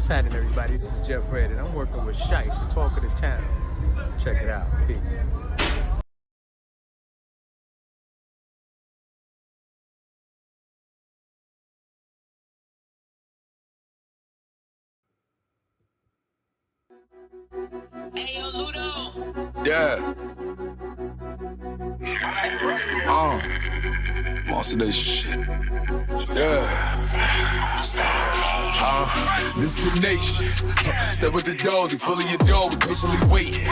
What's happening, everybody? This is Jeff Red, and I'm working with Shice, the talk of the town. Check it out. Peace. Hey, yo, Ludo. Yeah. Monster Nation shit. Yeah. This is the nation. Step with the dozy, full of your dough, we patiently waiting.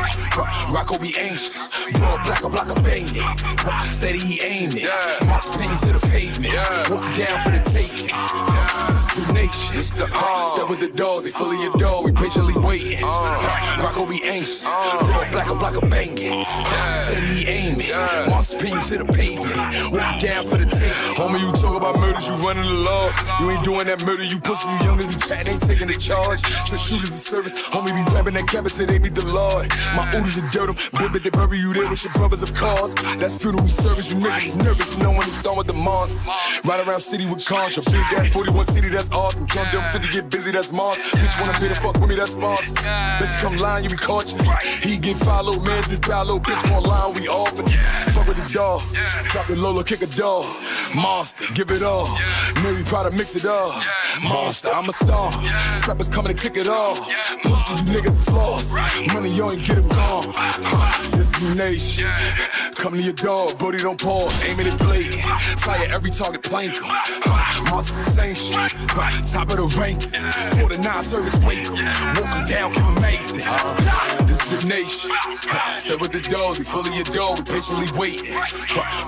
Rocco be anxious. Blood black, a block of banging. Steady he aiming. Monster spinning to the pavement. Walking down for the taking. This is the nation. Step with the dozy, full of your dough, we patiently waiting. Rocco be anxious. Blood black, a block of banging. Steady he aiming. Monster spinning to the pavement. Walking down for the taking. Homie, you talk about murders, you running the law. You ain't doing that murder, you pussy, you younger than chat, ain't taking the charge. The shooters in service, homie be grabbing that cabbage, say they need the Lord. My oodles are dirt, baby, they bury you there with your brothers of cars. That's funeral service, you niggas nervous, you know when it's done with the monsters. Ride around city with cons, your big ass 41 city, that's awesome. Drum them 50, get busy, that's Mars. Bitch wanna be the fuck with me, that's sponsor. Bet you come lying, you be caught you. He get followed, man's this dollar, bitch gon' lie, we off it. Fuck with the dog, drop the Lola, kick a dog. Monster, give it all. Mary Prada, mix it all. Monster, I'm a star. Strappers coming to kick it off. Pussy, you niggas is lost. Money, you ain't get them gone. This new nation. Come to your dog, Brody don't pause. Aiming at blade. Fire every target, plank 'em. Monster, same shit. Top of the rankings. 49 service, wake 'em. Walk 'em down, give 'em anything. This is the nation. Stay with the dozy, full of your dough, we patiently waiting.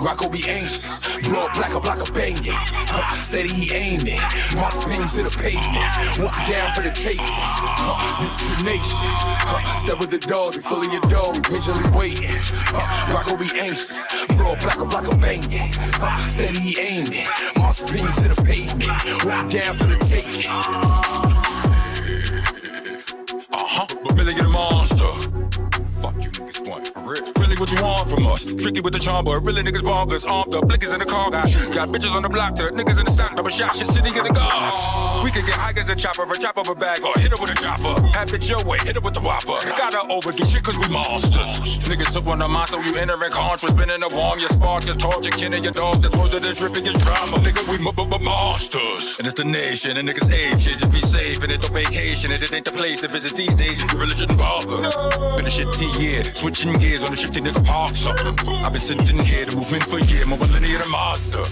Rocco be anxious. Blood black, a block of banging. Steady he aiming. Monster spinning to the pavement. Walking down for the taking. This is the nation. Step with the dogs, we full of your dough, we patiently waiting. Rocco be anxious. Blood black, a block of banging. Steady he aiming. Monster spinning to the pavement. Walking down for the taking. But really get a monster. Fuck you niggas want. Really what you want from us? Tricky with the charm, but really niggas bonkers. Armed up, blickers in the car, got bitches on the block, to niggas in the stock, double shot, shit, city get the guards. We could get hikers and chopper, chop up a bag, or hit her with a chopper. Have it your way, hit her with the whopper. Gotta overget shit cause we monsters. Niggas took on the monster, you entering contra, spinning the warm, you spark, your torch, your kin and your dog, that's road to this ripping your drama. Nigga, we monsters. And it's the nation, and niggas age shit, just be safe, and it's a vacation, and it ain't the place to visit these days, you really shouldn't bother. Been a shit 10 years, switching gears on the shifting nigga park something. I've been sitting here, the movement for years, more than a monster.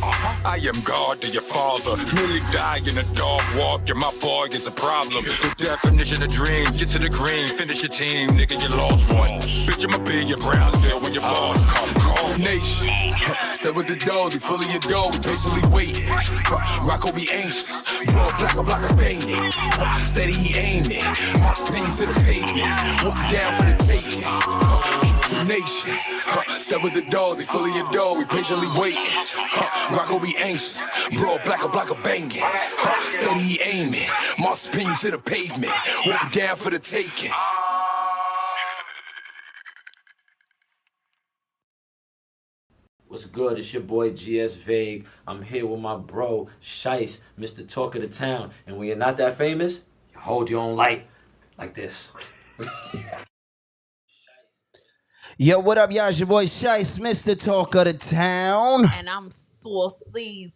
I am God to your father, nearly die in a dog walk, you're my boy, it's a problem. It's the definition of dreams, get to the green, finish your team, nigga, you lost one. Bitch, I'ma be your Brownsville when your boss come. Call nation, stay with the dozy, full of your dough, we patiently waiting. Rocco be anxious, blood black, a block of banging. Steady he aiming, monster spinning to the pavement. Walking down for the taking. This is the nation, stay with the dozy, full of your dough, we patiently waiting. Rocco be anxious, blood black, a block of banging. Steady he aiming, monster spinning to the pavement. Walking down for the taking. What's good? It's your boy GS Vague. I'm here with my bro Shice, Mr. Talk of the Town. And when you're not that famous, you hold your own light like this. Yo, what up, y'all? It's your boy Shice, Mr. Talk of the Town. And I'm saucier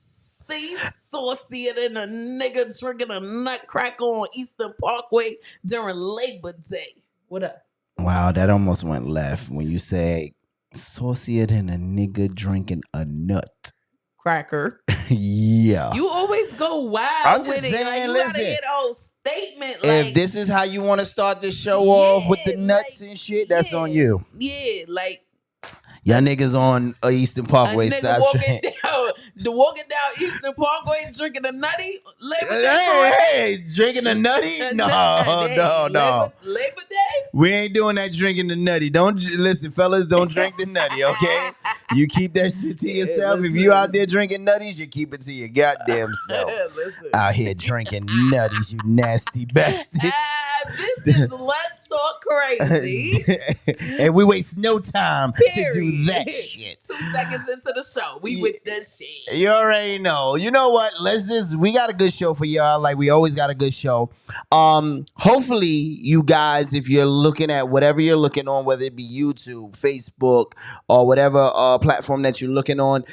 than a nigga drinking a nutcracker on Eastern Parkway during Labor Day. What up? Wow, that almost went left when you say saucier than a nigga drinking a nut. Cracker. Yeah. You always go wild I'm just with it. saying, Like, you listen, gotta hear the whole statement. If this is how you want to start the show off with the nuts and shit, that's on you. Yeah, like Y'all niggas on Eastern Parkway. a nigga Stop walking down Eastern Parkway drinking a nutty Labor Day. Hey, drinking a nutty? No. Labor Day? We ain't doing that drinking the nutty. Don't listen, fellas. Don't drink the nutty, okay? You keep that shit to yourself. If you out there drinking nutties, you keep it to your goddamn self. Out here drinking nutties, you nasty bastards. This is Let's talk crazy. And we waste no time to do Period. that shit. 2 seconds into the show, we with this shit. You already know. You know what? We got a good show for y'all. Like we always got a good show. Hopefully you guys, if you're looking at whatever you're looking on, whether it be YouTube, Facebook, or whatever platform that you're looking on,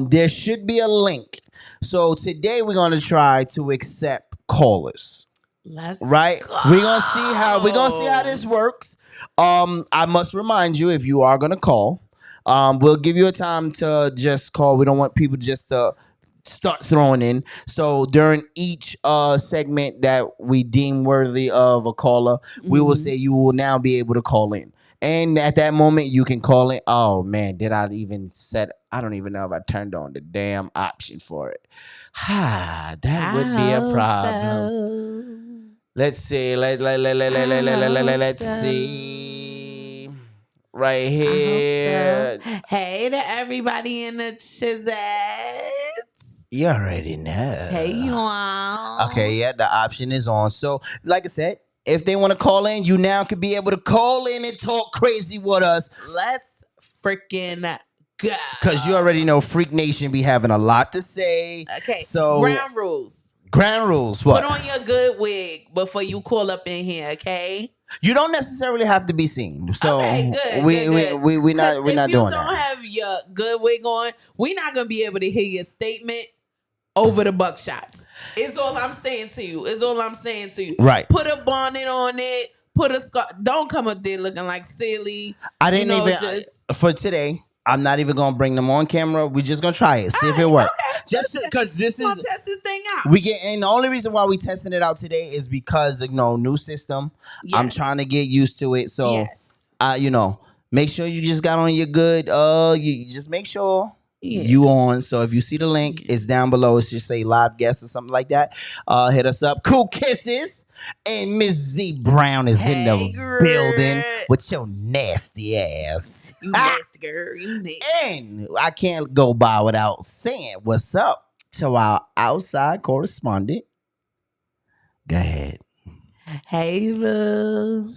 there should be a link. So today we're gonna try to accept callers. Let's right. go. We're gonna see how this works. I must remind you, if you are gonna call, we'll give you a time to just call. We don't want people just to start throwing in. So during each segment that we deem worthy of a caller, we will say you will now be able to call in. And at that moment, you can call it. Oh, man, I don't even know if I turned on the damn option for it. That would be a problem. So. Let's see. Let's see. Right here. So. Hey to everybody in the chizets. You already know. Hey, you all. Okay, yeah, the option is on. So, like I said, if they want to call in, you now can be able to call in and talk crazy with us. Let's freaking go. Because you already know Freak Nation be having a lot to say. Okay, so ground rules. Ground rules, what? Put on your good wig before you call up in here, okay? You don't necessarily have to be seen. So okay, good, we're good. not doing that. If you don't have your good wig on, we're not going to be able to hear your statement over the buckshots. Is all I'm saying to you. Right. Put a bonnet on it. Put a scarf. Don't come up there looking like silly. I didn't for today. I'm not even gonna bring them on camera. We're just gonna try it, see if it works. Okay. Just because this is test this thing out. And the only reason why we testing it out today is because new system. Yes. I'm trying to get used to it. So yes. Make sure you just got on your good. You just make sure. Yeah. You on. So if you see the link, it's down below. It should say live guest or something like that. Hit us up. Cool kisses. And Miss Z Brown is in the building with your nasty ass. You nasty girl. You nasty. And I can't go by without saying what's up to our outside correspondent. Go ahead. Hey, boo.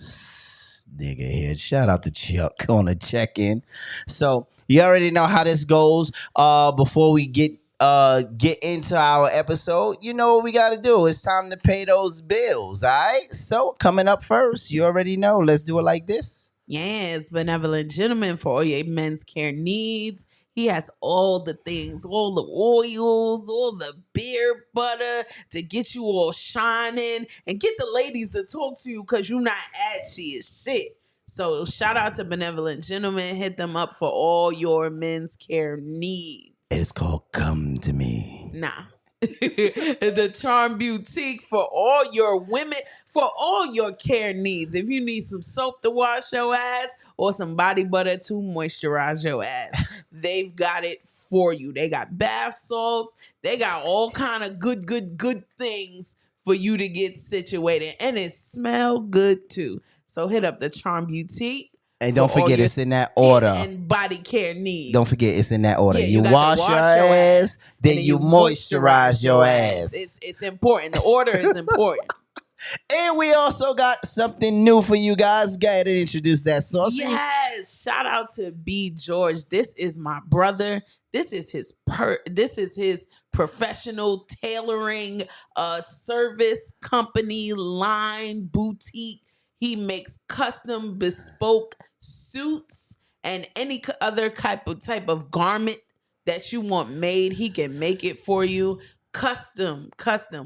Nigga here. Shout out to Chuck on the check-in. So you already know how this goes. Before we get into our episode, you know what we got to do. It's time to pay those bills, all right? So coming up first, you already know. Let's do it like this. Yes, Benevolent Gentleman for all your men's care needs. He has all the things, all the oils, all the beer butter to get you all shining and get the ladies to talk to you because you're not ashy as shit. So shout out to Benevolent Gentlemen. Hit them up for all your men's care needs. It's called Come to Me. Nah. The Charm Boutique for all your women, for all your care needs. If you need some soap to wash your ass or some body butter to moisturize your ass, they've got it for you. They got bath salts. They got all kind of good things for you to get situated. And it smell good too. So hit up the Charm Boutique. And don't forget, it's in that order. And body care needs. Don't forget, it's in that order. Yeah, you wash your ass, then you moisturize your ass. It's important. The order is important. And we also got something new for you guys. Go ahead and introduce that, Saucy. Yes. Shout out to B. George. This is my brother. This is his professional tailoring service company line boutique. He makes custom bespoke suits and any other type of garment that you want made. He can make it for you. Custom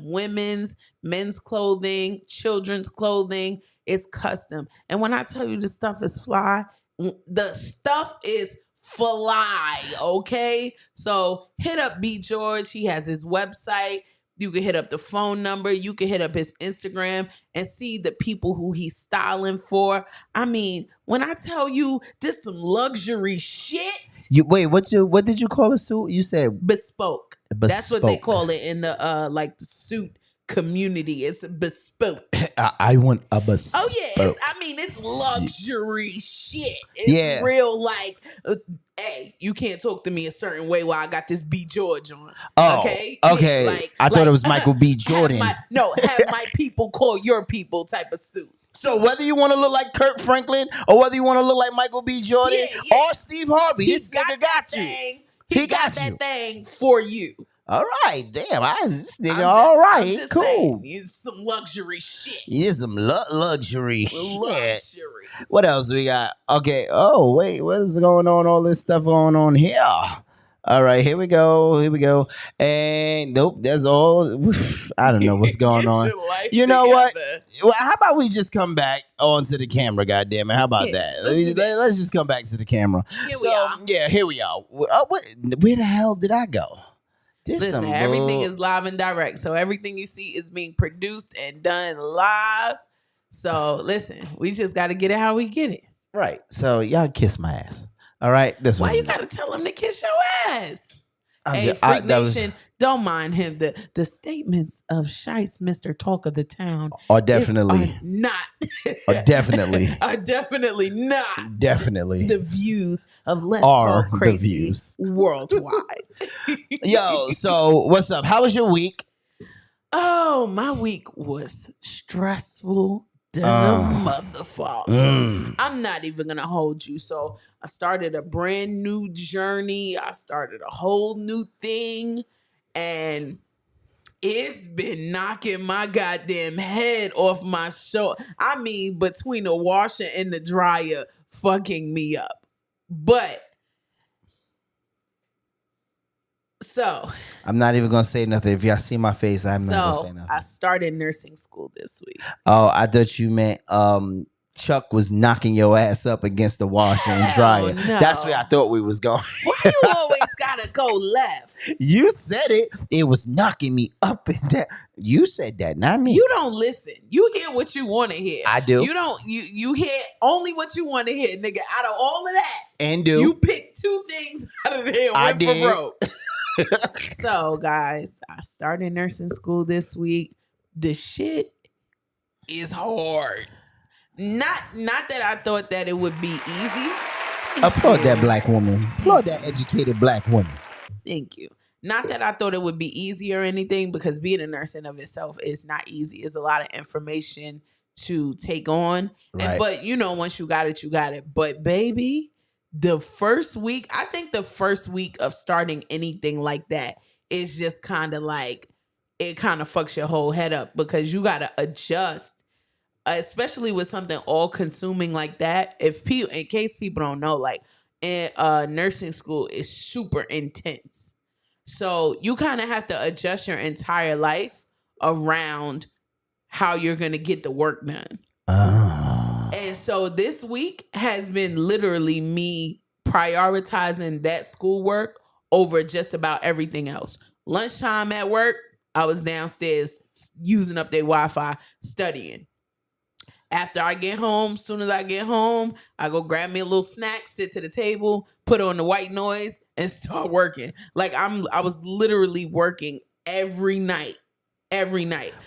women's, men's clothing, children's clothing. It's custom. And when I tell you the stuff is fly, the stuff is fly, okay? So hit up B. George. He has his website. You can hit up the phone number. You can hit up his Instagram and see the people who he's styling for. I mean, when I tell you this some luxury shit. What did you call a suit? You said bespoke. That's what they call it in the the suit community. It's bespoke. I want a bespoke. Oh yeah, it's luxury shit. It's real hey, you can't talk to me a certain way while I got this B. George on. Oh, okay. I thought it was Michael B. Jordan. Have my people call your people type of suit. So whether you want to look like Kurt Franklin or whether you want to look like Michael B. Jordan or Steve Harvey, this nigga got you. He got that thing for you. All right, damn, this nigga all right, I'm just cool. saying, it's some luxury shit. Yeah, some luxury shit. Luxury. What else we got? Okay. Oh wait, what is going on? All this stuff going on here. All right, here we go. And nope, that's all. I don't know what's going on. You know what? Well, how about we just come back onto the camera? Goddamn it! How about that? Let's just come back to the camera. Here we are. Where the hell did I go? Listen, everything is live and direct, so everything you see is being produced and done live. So listen, we just got to get it how we get it. Right. So y'all kiss my ass. All right. Why you gotta tell him to kiss your ass? Hey, Freak Nation, don't mind him. The statements of Shice, Mr. Talk of the Town, are definitely not. Are definitely not. Definitely the views of Let's Talk Crazy worldwide. Yo, so what's up? How was your week? Oh, my week was stressful. Motherfucker. I'm not even gonna hold you. So I started a brand new journey. I started a whole new thing, and it's been knocking my goddamn head off my shoulder. I mean, between the washer and the dryer, fucking me up. But so I'm not even gonna say nothing. If y'all see my face, I'm not gonna say nothing. I started nursing school this week. Oh, I thought you meant Chuck was knocking your ass up against the washer and dryer. No. That's where I thought we was going. Why you always gotta go left? You said it. It was knocking me up and down. You said that, not me. You don't listen. You hear what you want to hear. I do. You don't. You hear only what you want to hear, nigga. Out of all of that, and do you pick two things out of there and went for broke. So, guys, I started nursing school this week. The shit is hard. Not that I thought that it would be easy. Applaud that black woman. Applaud that educated black woman. Thank you. Not that I thought it would be easy or anything, because being a nurse in of itself is not easy. It's a lot of information to take on. Right. But, once you got it, you got it. But, baby, the first week of starting anything like that is just kind of like, it kind of fucks your whole head up, because you got to adjust, especially with something all consuming like that. In case people don't know, like nursing school is super intense. So you kind of have to adjust your entire life around how you're going to get the work done. And so this week has been literally me prioritizing that schoolwork over just about everything else. Lunchtime at work, I was downstairs using up their Wi-Fi, studying. After I get home, soon as I get home, I go grab me a little snack, sit to the table, put on the white noise, and start working. Like I was literally working every night.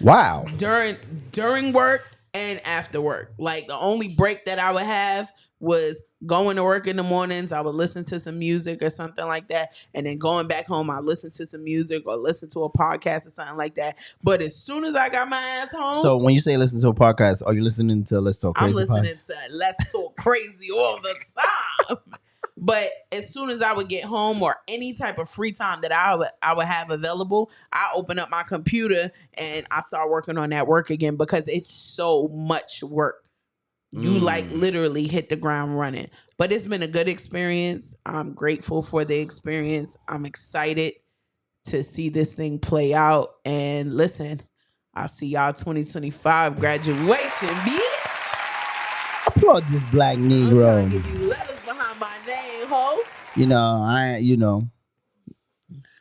Wow. During work and after work. Like the only break that I would have was going to work in the mornings. I would listen to some music or something like that. And then going back home, I listen to some music or listen to a podcast or something like that. But as soon as I got my ass home. So when you say listen to a podcast, are you listening to Let's Talk Crazy? I'm listening to Let's Talk Crazy all the time. But as soon as I would get home or any type of free time that I would have available, I open up my computer and I start working on that work again, because it's so much work. You like literally hit the ground running. But it's been a good experience. I'm grateful for the experience. I'm excited to see this thing play out. And listen, I'll see y'all 2025 graduation, bitch. Applaud this black Negro. I'm trying to get these letters behind my name, ho.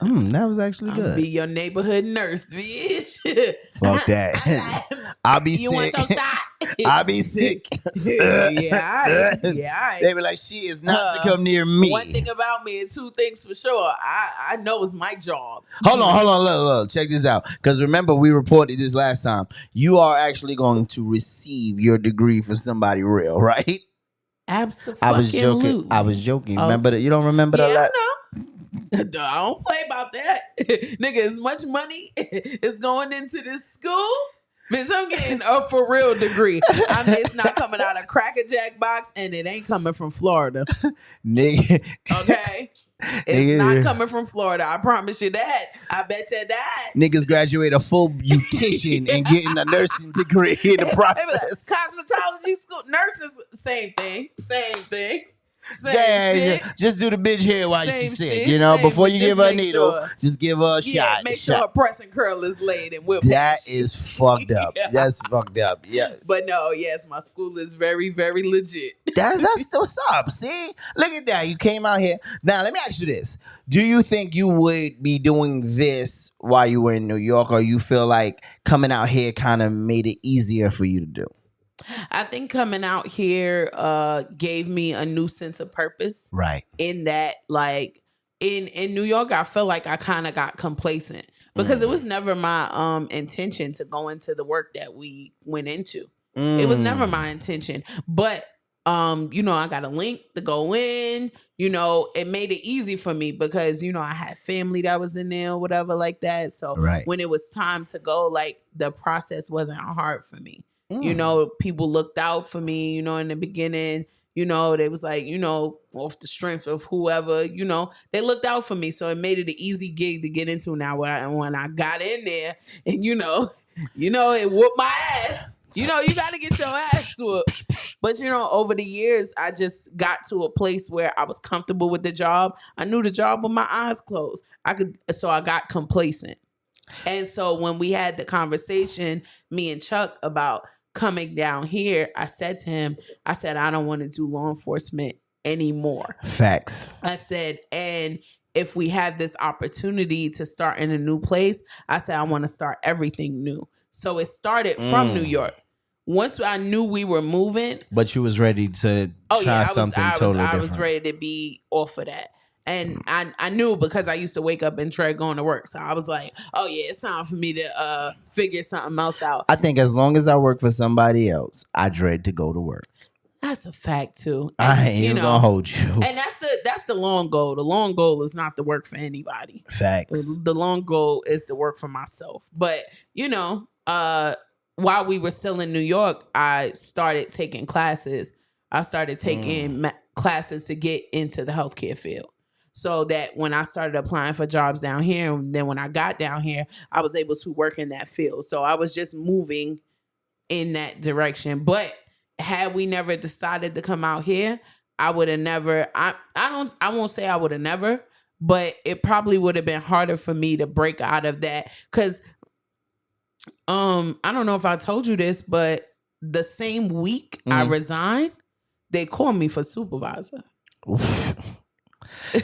That was actually good. I'll be your neighborhood nurse, bitch. Fuck that. I'll be sick. You want your shot? I'll be sick. Yeah. They be like, she is not to come near me. One thing about me and two things for sure. I know it's my job. Hold on. Look. Check this out. Because remember, we reported this last time. You are actually going to receive your degree from somebody real, right? Absolutely. I was joking. Remember that? You don't remember that? Yeah, I know. I don't play about that. Nigga, as much money is going into this school, Bitch, I'm getting a for real degree. It's not coming out of Cracker Jack box, and it ain't coming from Florida. Nigga. Okay? It's not coming from Florida. I promise you that. I bet you that. Niggas graduate a full beautician and getting a nursing degree in the process. Cosmetology school, nurses, same thing. Same Yeah, shit. just do the bitch hair while Same she's sick. shit, You know, same, before but you just give her a make needle, sure. just give her a Yeah, shot. make sure her press and curl is laid and we'll That is fucked up. Yeah. That's fucked up. Yeah. But no, yes, my school is very, very legit. That's what's up. See? Look at that. You came out here. Now, let me ask you this. Do you think you would be doing this while you were in New York, or you feel like coming out here kind of made it easier for you to do? I think coming out here gave me a new sense of purpose. Right. In that, like, in New York, I felt like I kind of got complacent because it was never my intention to go into the work that we went into. It was never my intention. But, you know, I got a link to go in. You know, it made it easy for me because, you know, I had family that was in there or whatever like that. So when it was time to go, like, the process wasn't hard for me. You know, people looked out for me, you know, in the beginning, you know, they was like, you know, off the strength of whoever, you know, they looked out for me. So it made it an easy gig to get into now when I got in there and, you know, it whooped my ass. You know, you got to get your ass whooped. But, you know, over the years, I just got to a place where I was comfortable with the job. I knew the job with my eyes closed. So I got complacent. And so when we had the conversation, me and Chuck, about coming down here, I said to him, I don't want to do law enforcement anymore. Facts. I said, and if we have this opportunity to start in a new place, I said, I want to start everything new. So it started from New York. Once I knew we were moving. But you was ready to try something totally different. I was ready to be off of that. And I knew because I used to wake up and dread going to work. So I was like, oh, yeah, it's time for me to figure something else out. I think as long as I work for somebody else, I dread to go to work. That's a fact, too. And, I ain't even going to hold you. And that's the long goal. The long goal is not to work for anybody. Facts. The long goal is to work for myself. But, you know, while we were still in New York, I started taking classes. I started taking classes to get into the healthcare field. So that when I started applying for jobs down here, and then when I got down here, I was able to work in that field. So I was just moving in that direction. But had we never decided to come out here, I would have never, I won't say I would have never, but it probably would have been harder for me to break out of that. Cause I don't know if I told you this, but the same week I resigned, they called me for supervisor.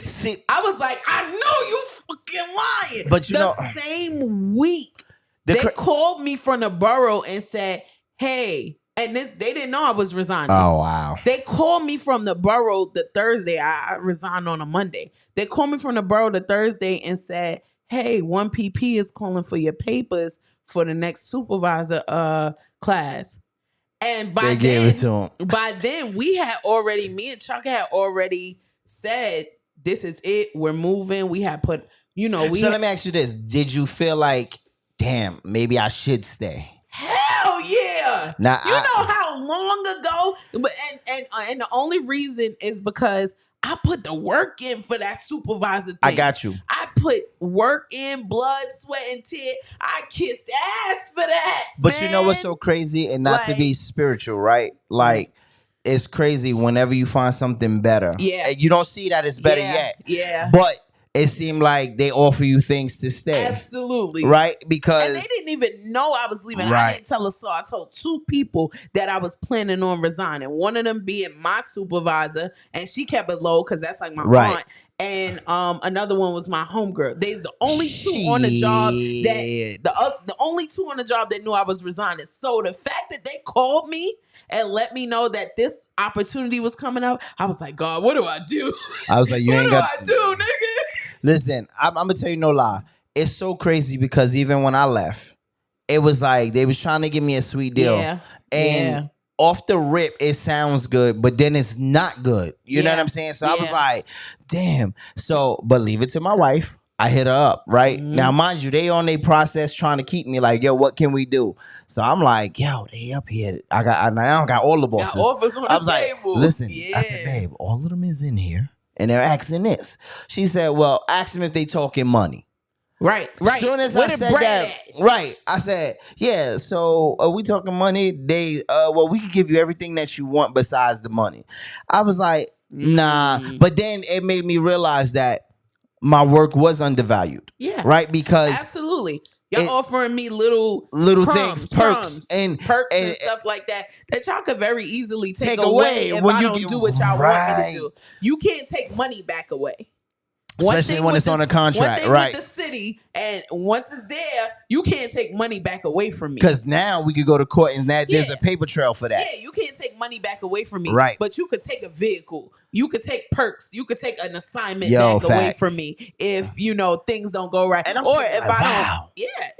See, I was like, I know you fucking lying. But the same week, they called me from the borough and said, hey, and they didn't know I was resigning. Oh, wow. They called me from the borough the Thursday. I resigned on a Monday. They called me from the borough the Thursday and said, hey, 1PP is calling for your papers for the next supervisor class. And by gave it to him. By then, me and Chuck had already said, this is it. We're moving. We had put, So let me ask you this. Did you feel like, damn, maybe I should stay? Hell yeah. Now, know how long ago? But and the only reason is because I put the work in for that supervisor thing. I got you. I put work in, blood, sweat, and tears. I kissed ass for that. But man. You know what's so crazy? And not to be spiritual, right? Like, it's crazy whenever you find something better. Yeah. And you don't see that it's better yet. Yeah. But it seemed like they offer you things to stay. Absolutely. Right? Because... And they didn't even know I was leaving. Right. I didn't tell a soul. I told 2 people that I was planning on resigning. One of them being my supervisor, and she kept it low because that's like my aunt. And another one was my homegirl. They's the only 2 on the job the only 2 on the job that knew I was resigning. So the fact that they called me and let me know that this opportunity was coming up, I was like, God, what do I do? I was like, what do I do, nigga? Listen, I'm gonna tell you no lie. It's so crazy because even when I left, it was like they was trying to give me a sweet deal. Yeah. And off the rip, it sounds good, but then it's not good. You know what I'm saying? So I was like, damn. So, but leave it to my wife. I hit her up, right? Now, mind you, they on their process trying to keep me like, yo, what can we do? So I'm like, yo, they up here. I don't got all the bosses. Got offers on I was the like, table. listen, Yeah. I said, babe, all of them is in here and they're asking this. She said, well, ask them if they talking money. Right. As soon as I said that, right, I said, yeah, so we talking money? They, well, we can give you everything that you want besides the money. I was like, nah. But then it made me realize that my work was undervalued. Yeah. Right? Because absolutely. Y'all offering me little things, perks and stuff like that y'all could very easily take away if when I you don't do what y'all want me to do. You can't take money back away. Especially when it's on a contract, one thing right? With the city, and once it's there, you can't take money back away from me. Because now we could go to court and there's a paper trail for that. Yeah, you can't take money back away from me. Right. But you could take a vehicle. You could take perks. You could take an assignment back away from me if, things don't go right. And I'm or if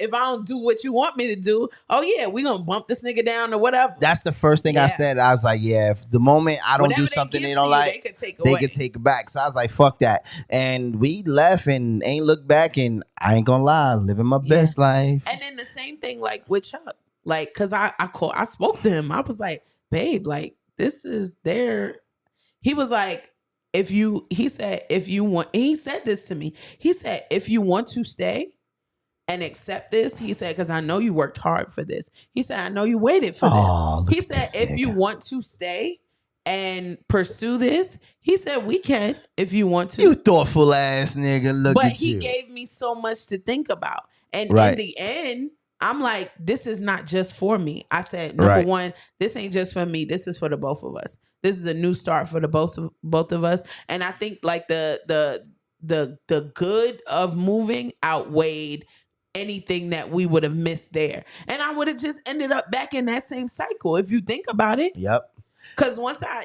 if I don't do what you want me to do, we're going to bump this nigga down or whatever. That's the first thing I said. I was like, yeah, if the moment I don't do something they don't like, they could take it back. So I was like, fuck that. And we left and ain't looked back, and I ain't gonna lie, living my best life. And then the same thing like with Chuck. Like, cause I spoke to him. I was like, babe, like this is their. He was like, he said this to me. He said, if you want to stay and accept this, he said, because I know you worked hard for this. He said, I know you waited for this. He said, if you want to stay and pursue this, he said, we can if you want to. You thoughtful ass nigga. Look at you. But he gave me so much to think about. And in the end, I'm like, this is not just for me. I said, number one, this ain't just for me. This is for the both of us. This is a new start for the both of us. And I think like the good of moving outweighed anything that we would have missed there. And I would have just ended up back in that same cycle if you think about it. Yep. Because once I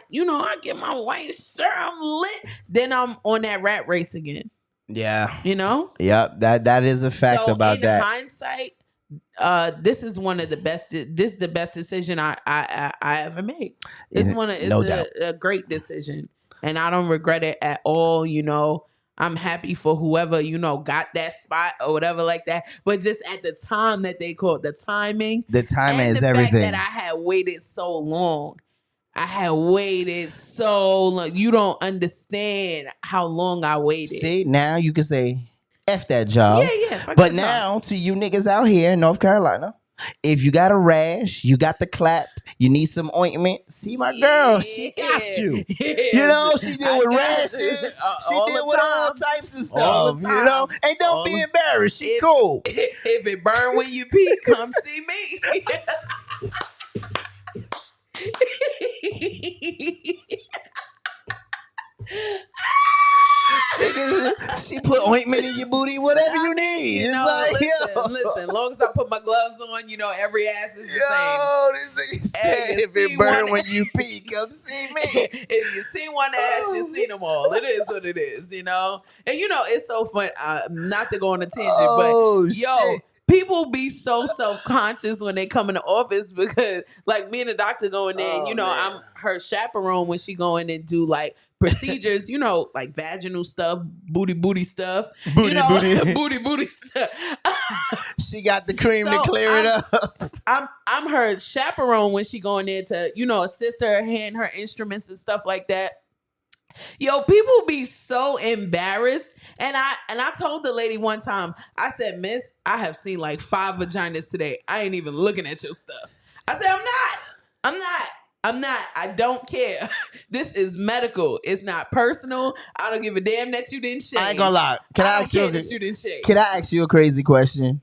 get my white shirt, I'm lit, then I'm on that rat race again. Yeah. Yep. That is a fact about that. In hindsight, this is one of the best. This is the best decision I ever made. It's a great decision, and I don't regret it at all. I'm happy for whoever got that spot or whatever like that. But just at the time that they called the timing is the everything. Fact that I had waited so long. You don't understand how long I waited. See, now you can say, F that job. Yeah. But now, to you niggas out here in North Carolina, if you got a rash, you got the clap, you need some ointment, see my girl, she got you. She deal with rashes. She deal with all types of stuff, And don't be embarrassed. She cool. If it burn when you pee, come see me. She put ointment in your booty, whatever you need. Listen, long as I put my gloves on, every ass is the same. This nigga said if it burn when you pee, come see me. If you see one ass, you seen them all. It is what it is, And it's so fun. Not to go on a tangent, but people be so self-conscious when they come in the office because, like, me and the doctor go in there, and, I'm her chaperone when she go in and do, like, procedures, like vaginal stuff, booty stuff. Booty stuff. She got the cream to clear it up. I'm her chaperone when she go in there to, assist her, hand her instruments and stuff like that. People be so embarrassed. And I told the lady one time, I said, Miss, I have seen like 5 vaginas today. I ain't even looking at your stuff. I said, I'm not. I don't care. This is medical. It's not personal. I don't give a damn that you didn't shave. I ain't gonna lie. Can I ask you a crazy question?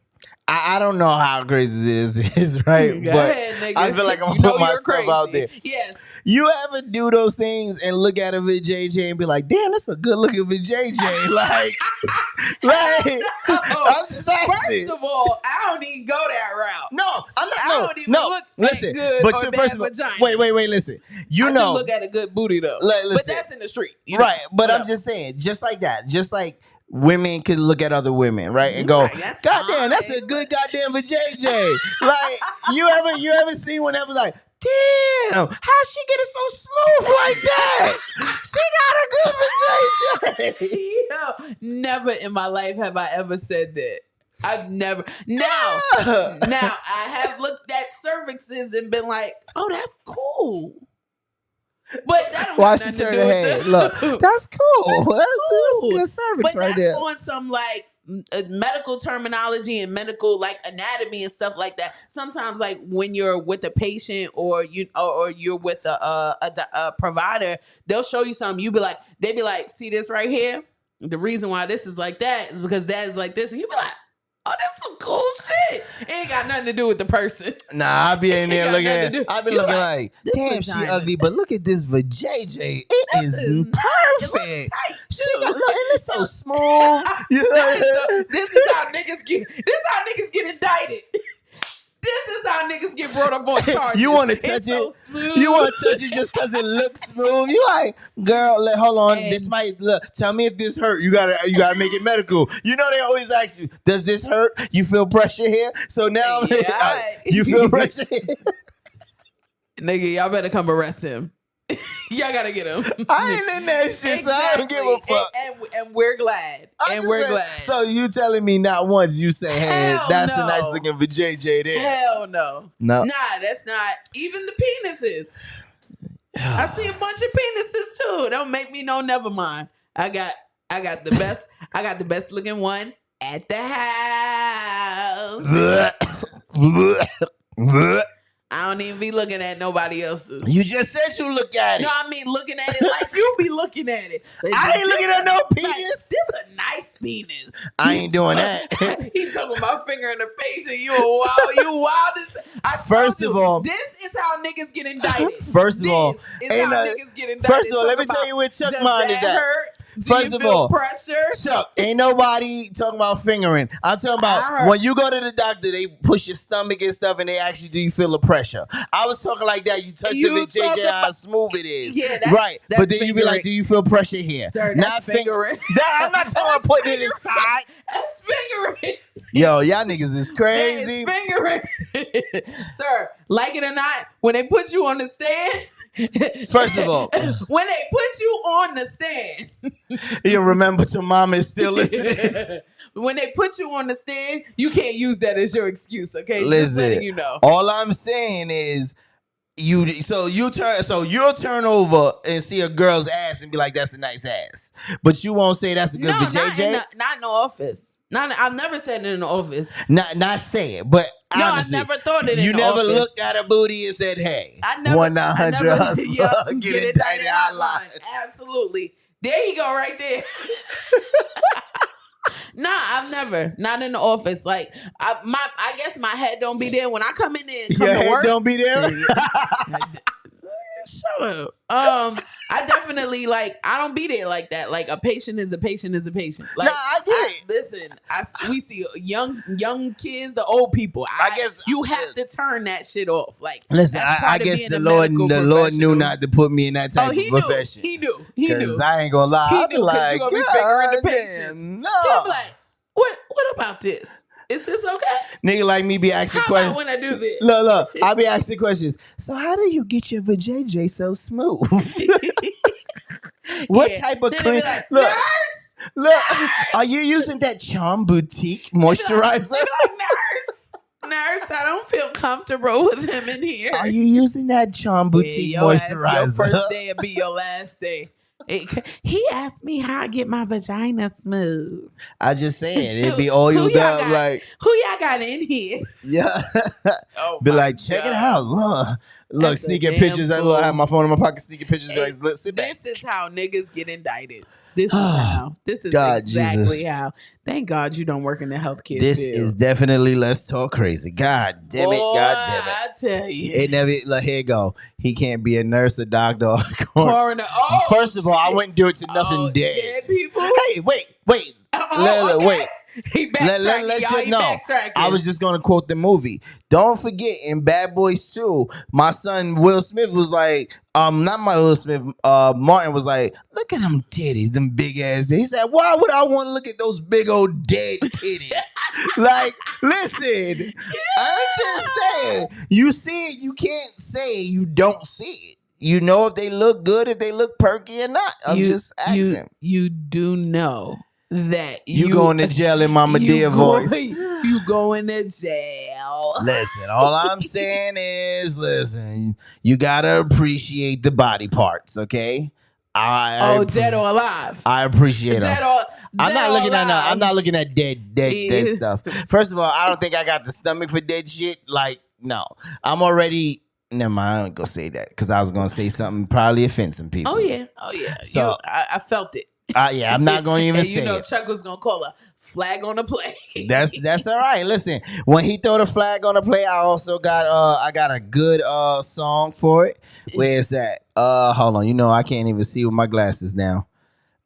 I don't know how crazy it is, right? Go but ahead, nigga. I feel like I'm gonna put myself out there. Yes. You ever do those things and look at a VJJ and be like, damn, that's a good looking VJJ. Like, I'm just asking. First of all, I don't even go that route. No, I'm not. I don't even look at good or bad vaginas. Wait, listen. I do look at a good booty though. But that's in the street. Right, but I'm just saying, just like that, just like women could look at other women, right, and go, "Goddamn, that's a good goddamn vajayjay." Like, you ever seen one that was like, damn, how she get it so smooth like that? She got a good vagina. Yo, never in my life have I ever said that. I've never. Now I have looked at cervixes and been like, oh, that's cool. But that don't Why have she nothing to turn do her with head? the- Look, that's cool. That's cool. good cervix But right that's there. on some like medical terminology and medical like anatomy and stuff like that. Sometimes like when you're with a patient or you're with a provider, they'll show you something. They be like, see this right here? The reason why this is like that is because that is like this. And you be like, oh, that's some cool shit. It ain't got nothing to do with the person. Nah, I be in there got looking nothing at to do- I be You looking like, like, this damn, she vagina. ugly, but look at this vajayjay. It This is is nice. perfect. It look tight, She too. got, look, and it's so smooth. You know? So this is how niggas get indicted. This is how niggas get brought up on charges. You want to touch It's it? so smooth. You want to touch it just because it looks smooth? You like, girl, hold on. And- This might look. Tell me if this hurt. You gotta make it medical. You know they always ask you, does this hurt? You feel pressure here? So now Yeah. you feel pressure here. Nigga, y'all better come arrest him. Y'all gotta get him. I ain't in that shit, so I don't give a fuck. And we're glad. I'm And just we're saying, glad. So you telling me not once you say, hey, Hell that's no. a nice looking vajayjay there. Hell no. No. Nah, that's not. Even the penises. I see a bunch of penises too. Don't make me know. Never mind. I got the best. I got the best looking one at the house. I don't even be looking at nobody else's. You just said you look at it. No, I mean looking at it like you be looking at it. Like, I ain't looking at no like, penis. this a nice penis. I ain't doing that. He talking about finger in the patient. You wild as I told First you, of all- this is how niggas get indicted. First of all, this is ain't how no- niggas get indicted. first of all, let Talking me tell about, you where Chuck does mind that is at. hurt? Do First you of feel all, pressure? Chuck, ain't nobody talking about fingering. I'm talking I about heard- when you go to the doctor, they push your stomach and stuff, and they ask you, do you feel the pressure? I was talking like that. You touch You the talking JJ, how about- smooth it is. Yeah, that's- right. that's But then you be like, fingering. do you feel pressure here? Sir, that's fingering. I'm not talking about putting it inside. That's fingering. Yo, y'all niggas is That crazy. is fingering. Sir, like it or not, when they put you on the stand. First of all, when they put you on the stand. you remember to mama is still listening. When they put you on the stand, you can't use that as your excuse, okay? Just Listen, letting you know. all I'm saying is you'll turn over and see a girl's ass and be like, that's a nice ass. But you won't say that's a good No, vajayjay. not in the office. I've never said it in the office. Not say it, but No, I honestly, never thought it in you the never office. looked at a booty and said, hey, I never 1-900 hustler, Yep, get it indicted hotline. Absolutely. There you go, right there. Nah, I've never. Not in the office. Like I guess my head don't be there when I come in there and come Your to head work. don't be there. Shut up. I definitely I don't be there like that. Like a patient is a patient is a patient. Like Nah, I get it. Listen, we see young kids, the old people. I guess- you have to turn that shit off. Like Listen, that's I part of guess being the a Lord medical knew professional. not to put me in that type Oh, he of knew. profession. He knew. He knew. Because I ain't gonna lie. He I'll be knew 'cause like, you gonna be fingering the "God patients." damn, He'll be no. like, what about this? Is this okay? Nigga like me be asking How questions. about when I do this? Look, I be asking questions. So how do you get your vajayjay so smooth? What Yeah. type of Then they cream? be like, Look, nurse! look. Are you using that Charm Boutique moisturizer? They be like, nurse, I don't feel comfortable with him in here. Are you using that Charm Boutique your ass, moisturizer? your first day will be your last day. He asked me how I get my vagina smooth. I just saying it'd be oiled y'all up got- like Who y'all got in here? yeah. Oh Be my like, check it God. out. Look, That's a sneaking damn pictures. I fool. have my phone in my pocket, sneaking pictures. Hey, Like, look, sit back. This is how niggas get indicted. This is how. This is God, exactly Jesus. how. Thank God you don't work in the healthcare This field. is definitely Let's Talk Crazy. God damn it. Boy, God damn it. I tell you. It never, like, here you go. He can't be a nurse, a doctor, or a coroner. Coroner. Oh, First of all, I shit. wouldn't do it to nothing Oh, dead. people. Hey, wait. Okay. Wait. He backtracking, Let's y'all. just He know. backtracking. I was just gonna quote the movie. Don't forget in Bad Boys 2, my son Will Smith was like, not my Will Smith, Martin was like, look at them titties, them big ass titties. He said, why would I want to look at those big old dead titties? Like, listen, I'm just saying. You see it, you can't say you don't see it. You know if they look good, if they look perky or not. I'm just asking. You do know that you going to jail in Mama Dear voice. You going to jail. Listen, all I'm saying is, listen, you gotta appreciate the body parts, okay? Dead or alive? I appreciate them. I'm not looking at dead stuff. First of all, I don't think I got the stomach for dead shit. Like, no, I'm already. Never mind. I don't go say that because I was gonna say something probably offend some people. Oh yeah. So I felt it. Yeah, I'm not going to even say it. Chuck was going to call a flag on the play. That's all right. Listen, when he throw the flag on the play, I also got I got a good song for it. Where is that? Hold on. You know I can't even see with my glasses now.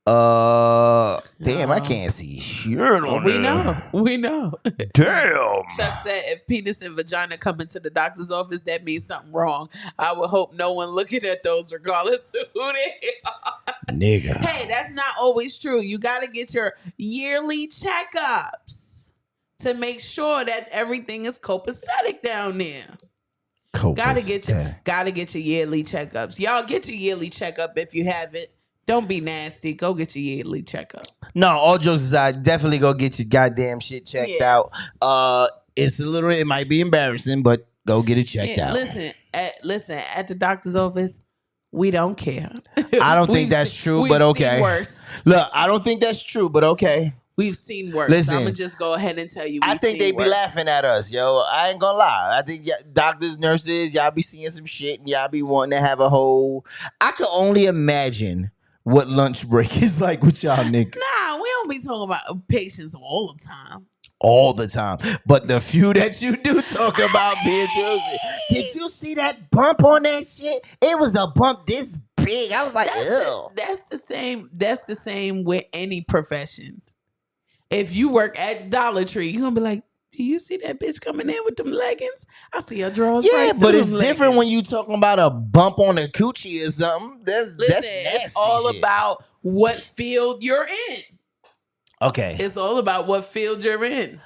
Damn, I can't see shit on We know. Damn. Chuck said if penis and vagina come into the doctor's office, that means something wrong. I would hope no one looking at those regardless of who they are. Nigga. Hey, that's not always true. You got to get your yearly checkups to make sure that everything is copacetic down there. Gotta get your yearly checkups. Y'all get your yearly checkup if you haven't. Don't be nasty. Go get your yearly checkup. No, all jokes aside, definitely go get your goddamn shit checked out. It might be embarrassing, but go get it checked out. Listen, at the doctor's office, we don't care. I don't think that's true, but okay. We've seen worse. Look, I don't think that's true, but okay. We've seen worse. Listen, I'm going to just go ahead and tell you I think they be laughing at us, yo. I ain't gonna lie. I think doctors, nurses, y'all be seeing some shit and y'all be wanting to have a whole... I can only imagine what lunch break is like with y'all niggas. Nah, we don't be talking about patients all the time. All the time. But the few that you do talk about being Tuesday. Did you see that bump on that shit? It was a bump this big. I was like, ew. That's the same with any profession. If you work at Dollar Tree, you're going to be like, do you see that bitch coming in with them leggings? I see her drawers. Yeah, but it's different when you talking about a bump on a coochie or something. That's nasty. It's all about what field you're in. Okay. It's all about what field you're in.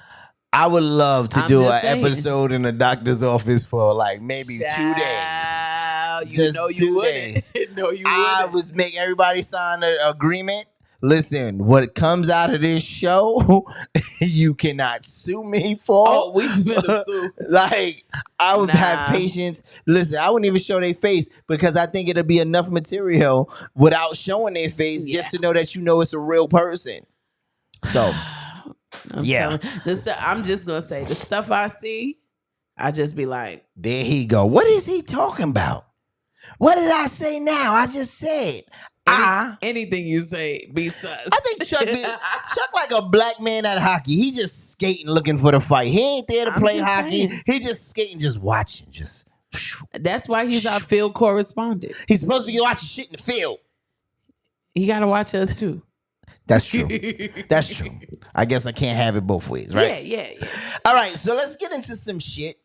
I would love to do an episode in the doctor's office for like maybe 2 days. You know you wouldn't. No, you wouldn't. I would make everybody sign an agreement. Listen, what comes out of this show, you cannot sue me for. Oh, we've been sued. Like, I would have patience. Listen, I wouldn't even show their face because I think it'll be enough material without showing their face just to know that you know it's a real person. So, I'm just going to say, the stuff I see, I just be like, there he go. What is he talking about? What did I say now? I just said. Anything you say be sus. I think Chuck like a black man at hockey. He just skating looking for the fight. He ain't there to play hockey. Saying. He just skating, just watching. That's why he's our field correspondent. He's supposed to be watching shit in the field. He got to watch us too. That's true. That's true. I guess I can't have it both ways, right? Yeah. All right, so let's get into some shit.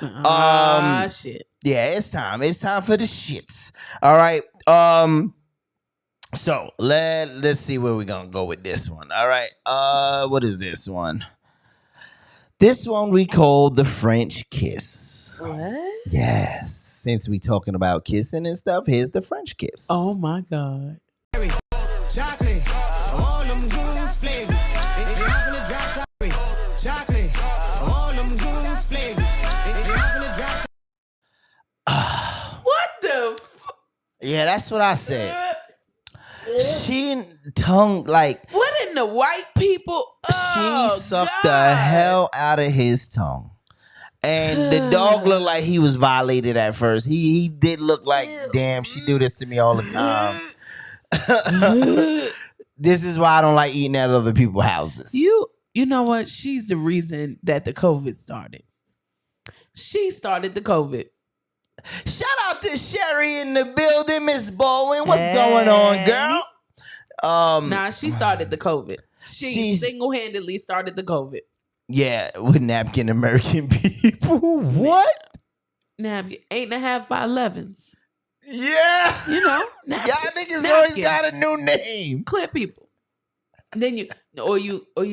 Shit. Yeah, it's time. It's time for the shits. All right. So let's see where we're gonna go with this one. All right. What is this one? This one we call the French kiss. What? Yes. Since we talking about kissing and stuff, here's the French kiss. Oh my God. Chocolate, all them good flavors. Chocolate, all them good flavors. What the Yeah, that's what I said. She tongue like what in the white people? She sucked the hell out of his tongue. And the dog looked like he was violated at first. He did look like, damn, she do this to me all the time. This is why I don't like eating at other people's houses. You know what? She's the reason that the COVID started. She started the COVID. Shout out to Sherry in the building, Miss Bowen. What's going on, girl? Nah, she started the COVID. She single-handedly started the COVID. Yeah, with napkin American people. What? Napkin 8.5 by 11s. Yeah. You know, napkin, y'all niggas always got a new name. Clear people. And then you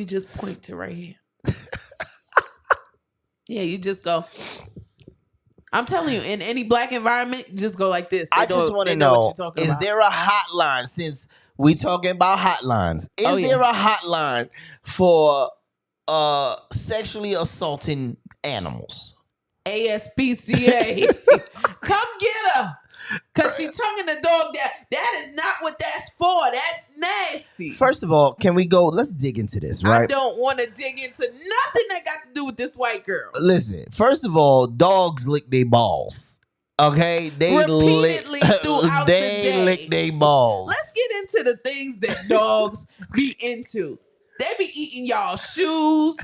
just point to right here. Yeah, you just go. I'm telling you, in any black environment, just go like this. I just want to know, what you're talking is about. there a hotline, since we talking about hotlines, is there a hotline for sexually assaulting animals? ASPCA. Come get her. Because she tonguing the dog down. That is not what that's for. That's nasty. First of all, can we go, let's dig into this, right? I don't want to dig into nothing that got to do with this white girl. Listen, first of all, dogs lick their balls. Okay? They Repeatedly throughout the day. lick their balls. Let's get into the things that dogs be into. They be eating y'all shoes.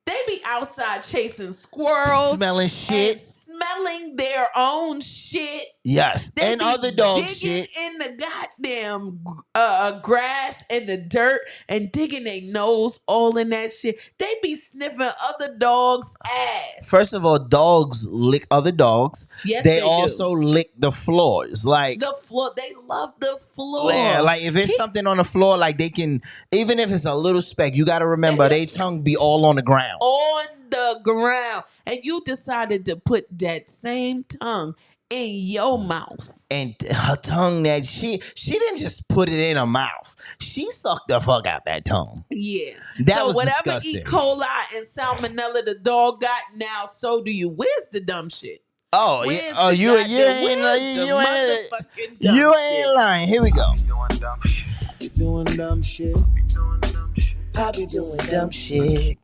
They be outside chasing squirrels. Smelling shit. And smelling their own shit. Yes. They And be other dog digging shit. in the goddamn grass and the dirt and digging their nose all in that shit. They be sniffing other dogs' ass. First of all, dogs lick other dogs. Yes, they they do. also lick the floors. Like the floor. They love the floor. yeah, like if it's something on the floor, like they can, even if it's a little speck, you got to remember they tongue be all on the ground. On the ground. And you decided to put that same tongue in your mouth. And her tongue, that she didn't just put it in her mouth. She sucked the fuck out that tongue. Yeah. That so was whatever disgusting. E. coli and salmonella the dog got, now so do you. Where's the dumb shit? Oh, Where's yeah. Oh, the you goddamn- ain't where's the motherfucking dumb you shit? ain't lying. Here we go. Doing dumb shit. I be doing dumb shit.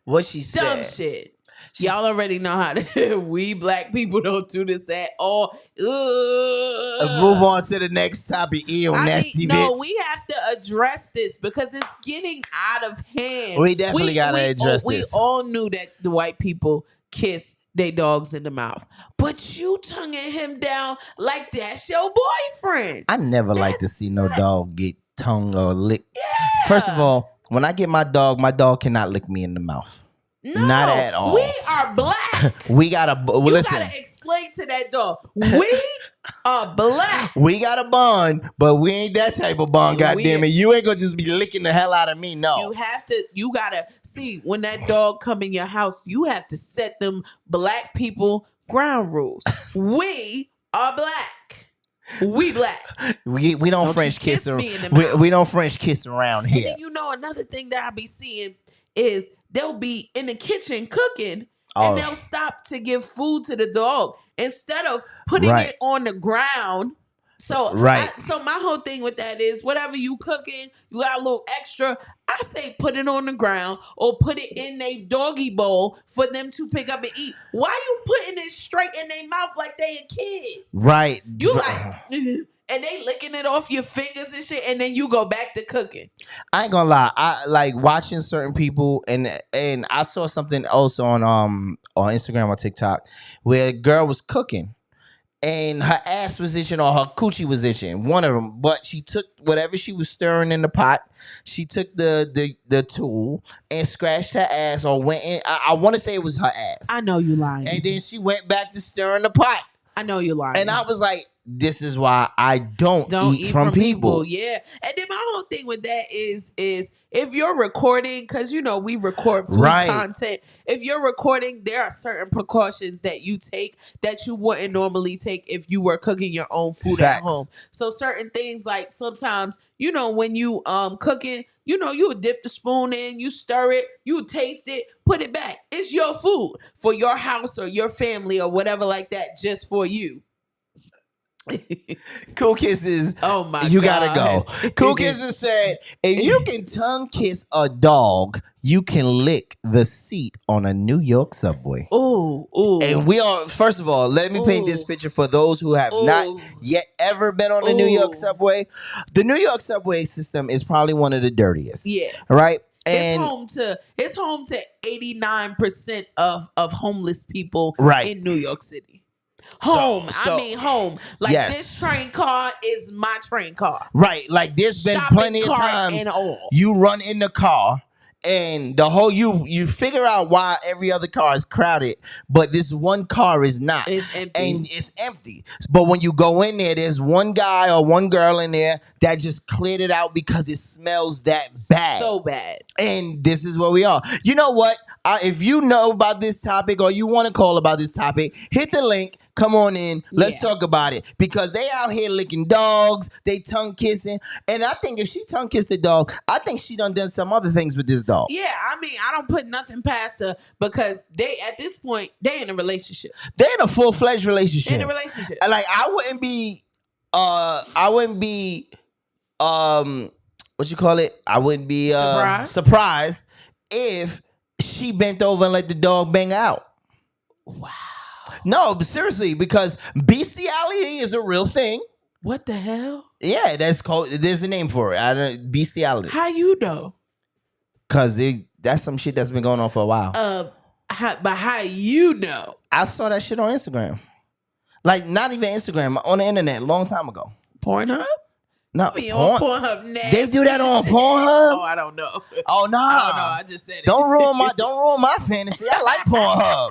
What she said. Dumb shit. Y'all already know how to. We black people don't do this at all. Move on to the next topic. Ew, nasty bitch. No, we have to address this because it's getting out of hand. We definitely gotta address We this. all knew that the white people kiss their dogs in the mouth, but you tonguing him down like that's your boyfriend. I never like to see no dog get tongue or lick. Yeah. First of all, when I get my dog cannot lick me in the mouth. No, Not at all. We are black. We gotta You listen. gotta explain to that dog. We are black. We got a bond, but we ain't that type of bond. Goddamn it, you ain't gonna just be licking the hell out of me. No, You gotta see when that dog come in your house, you have to set them black people ground rules. We are black. We black. we don't French you kiss. kiss me in the mouth. We don't French kiss around And here. then you know another thing that I be seeing is they'll be in the kitchen cooking Oh. and they'll stop to give food to the dog instead of putting Right. it on the ground. So Right. so my whole thing with that is whatever you cooking, you got a little extra. I say put it on the ground or put it in a doggy bowl for them to pick up and eat. Why you putting it straight in their mouth like they a kid? Right. You like and they licking it off your fingers and shit, and then you go back to cooking. I ain't gonna lie. I like watching certain people, and I saw something else on Instagram or TikTok where a girl was cooking, and her ass was itching or her coochie was itching, one of them. But she took whatever she was stirring in the pot. She took the tool and scratched her ass, or went in. I want to say it was her ass, I know you lying. and then she went back to stirring the pot. I know you lying. And I was like, this is why I don't eat from people. Yeah. And then my whole thing with that is if you're recording, because you know we record food Right. content. If you're recording, there are certain precautions that you take that you wouldn't normally take if you were cooking your own food Facts. at home. So certain things like sometimes, you know, when you cooking, you know, you would dip the spoon in, you stir it, you taste it, put it back. It's your food for your house or your family or whatever like that, just for you. Cool Kisses. Oh my You God. gotta go. Cool Kisses said, if you can tongue kiss a dog, you can lick the seat on a New York subway. Ooh, ooh. And we are, first of all, let me paint this Ooh. picture for those who have not Ooh. yet ever been on the New York Ooh. subway. The New York subway system is probably one of the dirtiest. Yeah. Right? It's And home to 89% of homeless people Right. in New York City. Home. So- I mean home. Like Yes. this train car is my train car. right, like there's been Shopping plenty of cart times and all. you run in the car And the whole you figure out why every other car is crowded, but this one car is not. It's empty. And it's empty. But when you go in there, there's one guy or one girl in there that just cleared it out because it smells that bad. So bad. And this is where we are. You know what? If you know about this topic or you want to call about this topic, hit the link. Come on in. Let's talk about it. Because they out here licking dogs. They tongue kissing. And I think if she tongue kissed the dog, I think she done some other things with this dog. Yeah, I mean, I don't put nothing past her because they, at this point, they in a relationship. They're in a full-fledged relationship. In a relationship. Like, I wouldn't be, what you call it? I wouldn't be surprised if she bent over and let the dog bang out. Wow. No, but seriously, because bestiality is a real thing. What the hell? Yeah, that's called. There's a name for it. Bestiality. How you know? Cause that's some shit that's been going on for a while. But how you know? I saw that shit on Instagram. Like, not even Instagram, on the internet, a long time ago. Pornhub? No, on Pornhub. They do that on Pornhub? Oh, I don't know. Oh no, I don't know. I just said it. Don't ruin my fantasy. I like Pornhub.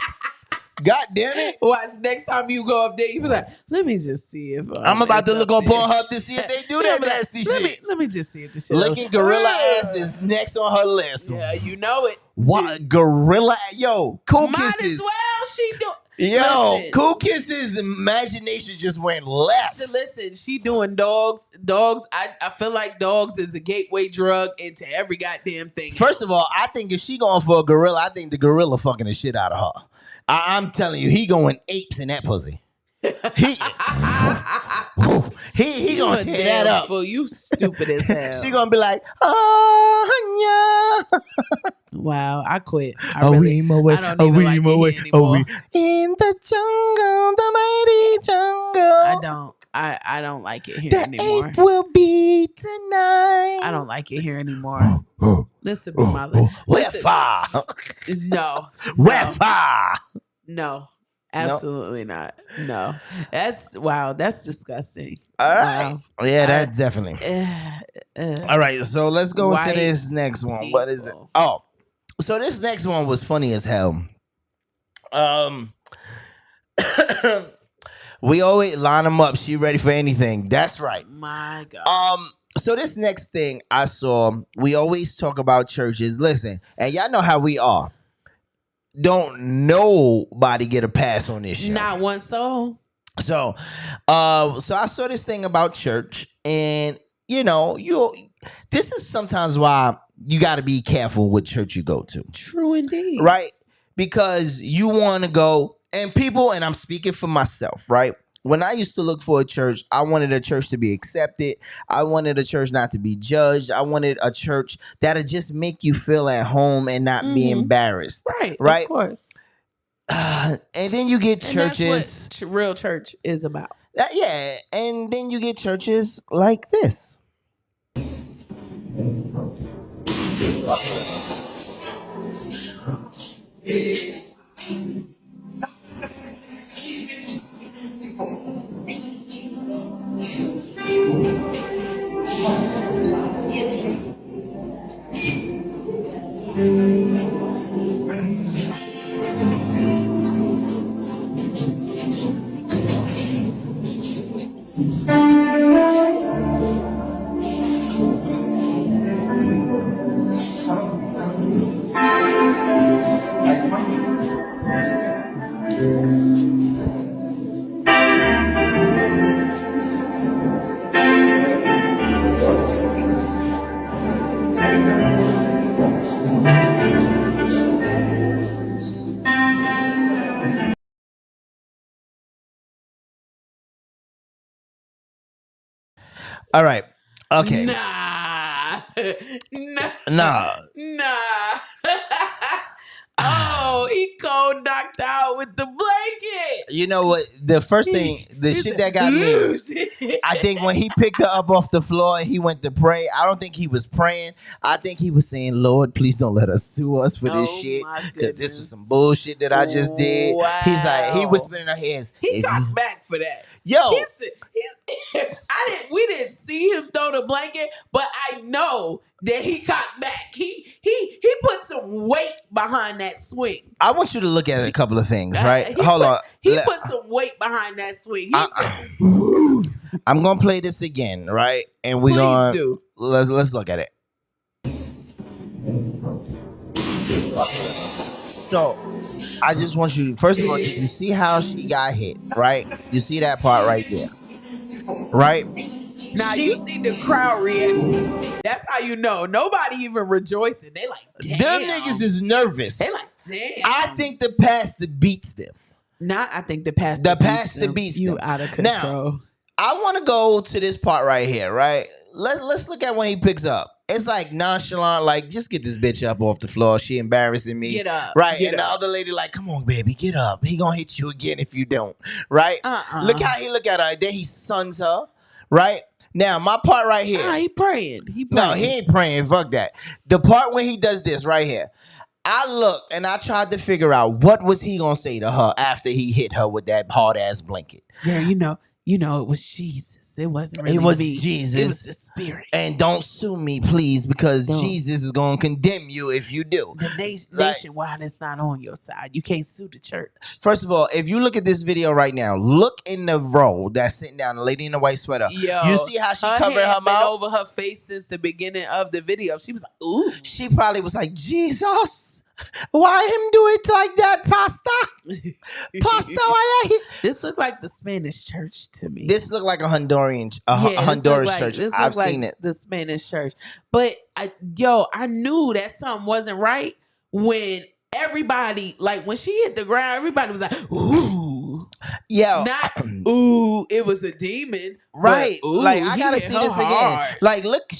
God damn it. Watch, next time you go up there, you be like, let me just see if I'm about to look on Pornhub to see if they do that nasty shit. Let me just see if the shit. Licking gorilla ass is next on her list. Yeah, you know it. What gorilla? Yo, Cool Might Kisses. as well. She do. Yo, Listen. Cool Kisses' imagination just went left. Listen, she doing dogs. Dogs. I feel like dogs is a gateway drug into every goddamn thing. First of all, I think if she going for a gorilla, I think the gorilla fucking the shit out of her. I'm telling you, he going apes in that pussy. He gonna tear that up. Fool, you stupid as hell. She gonna be like, oh, yeah. Wow, I quit. I Oh, don't we even like it here anymore. in the jungle, the mighty jungle. I don't like it here The anymore. ape will be tonight. I don't like it here anymore. Listen, mother. Where far? No. Where far? No. Absolutely not. No. That's disgusting. All right. Wow. Yeah, that definitely. All right, so let's go into White this next one. What is it? people. Oh, so this next one was funny as hell. We always line them up. She ready for anything. That's right. My God. So this next thing I saw, we always talk about churches. Listen, and y'all know how we are. Don't nobody get a pass on this shit. Not one soul. So I saw this thing about church, and this is sometimes why you got to be careful what church you go to. True indeed. Right? Because you want to go, and I'm speaking for myself, right? When I used to look for a church, I wanted a church to be accepted. I wanted a church not to be judged. I wanted a church that'll just make you feel at home and not be embarrassed. Right. Of course. And then you get churches. And that's what real church is about. Yeah. And then you get churches like this. All right. Okay. Nah. Nah. Oh, he cold knocked out with the blanket. You know what? The first thing, the shit that got me, I think when he picked her up off the floor and he went to pray, I don't think he was praying. I think he was saying, Lord, please don't let us sue us for this shit. Because this was some bullshit that I just did. Wow. He's like, he whispered in her ears. He cocked back for that. Yo. We didn't see him throw the blanket, but I know that he cocked back. He put some weight behind that swing. I want you to look at a couple of things, right? Hold on. He put some weight behind that swing. He said, I'm gonna play this again, right? And we're gonna do. let's look at it. So I just want you, first of all, you see how she got hit, right? You see that part right there, right? Now you see the crowd react. That's how you know. Nobody even rejoicing. They like, damn. Them niggas is nervous. They like, damn. I think the pastor beats them. I think the pastor beats you them. out of control. Now, I want to go to this part right here, right? Let's look at when he picks up. It's like nonchalant, like, just get this bitch up off the floor. She embarrassing me. Get up. Right. Get and up. the other lady like, come on, baby, get up. He gonna hit you again if you don't. Right? Look how he look at her. Then he suns her. Right? Now, my part right here. He praying. No, he ain't praying. Fuck that. The part when he does this right here. I looked and I tried to figure out what was he gonna say to her after he hit her with that hard ass blanket. Yeah, you know, it was Jesus. It wasn't really It was me. Jesus. It was the Spirit. And don't sue me, please, because Jesus is gonna condemn you if you do. The nationwide is not on your side. You can't sue the church. First of all, if you look at this video right now, look in the row that's sitting down, the lady in the white sweater. Yo, you see how she covered her hand been mouth over her face since the beginning of the video. She was like, ooh. She probably was like, Jesus, why him do it like that, Pastor? Pastor, why I hit? This looked like the Spanish church to me. This looked like a Honduras church. I've seen it. The Spanish church. But I knew that something wasn't right when everybody, like when she hit the ground, everybody was like, ooh. Yeah. Not, ooh, it was a demon. Right. But, ooh, like, I gotta see this hard. again. Like, look,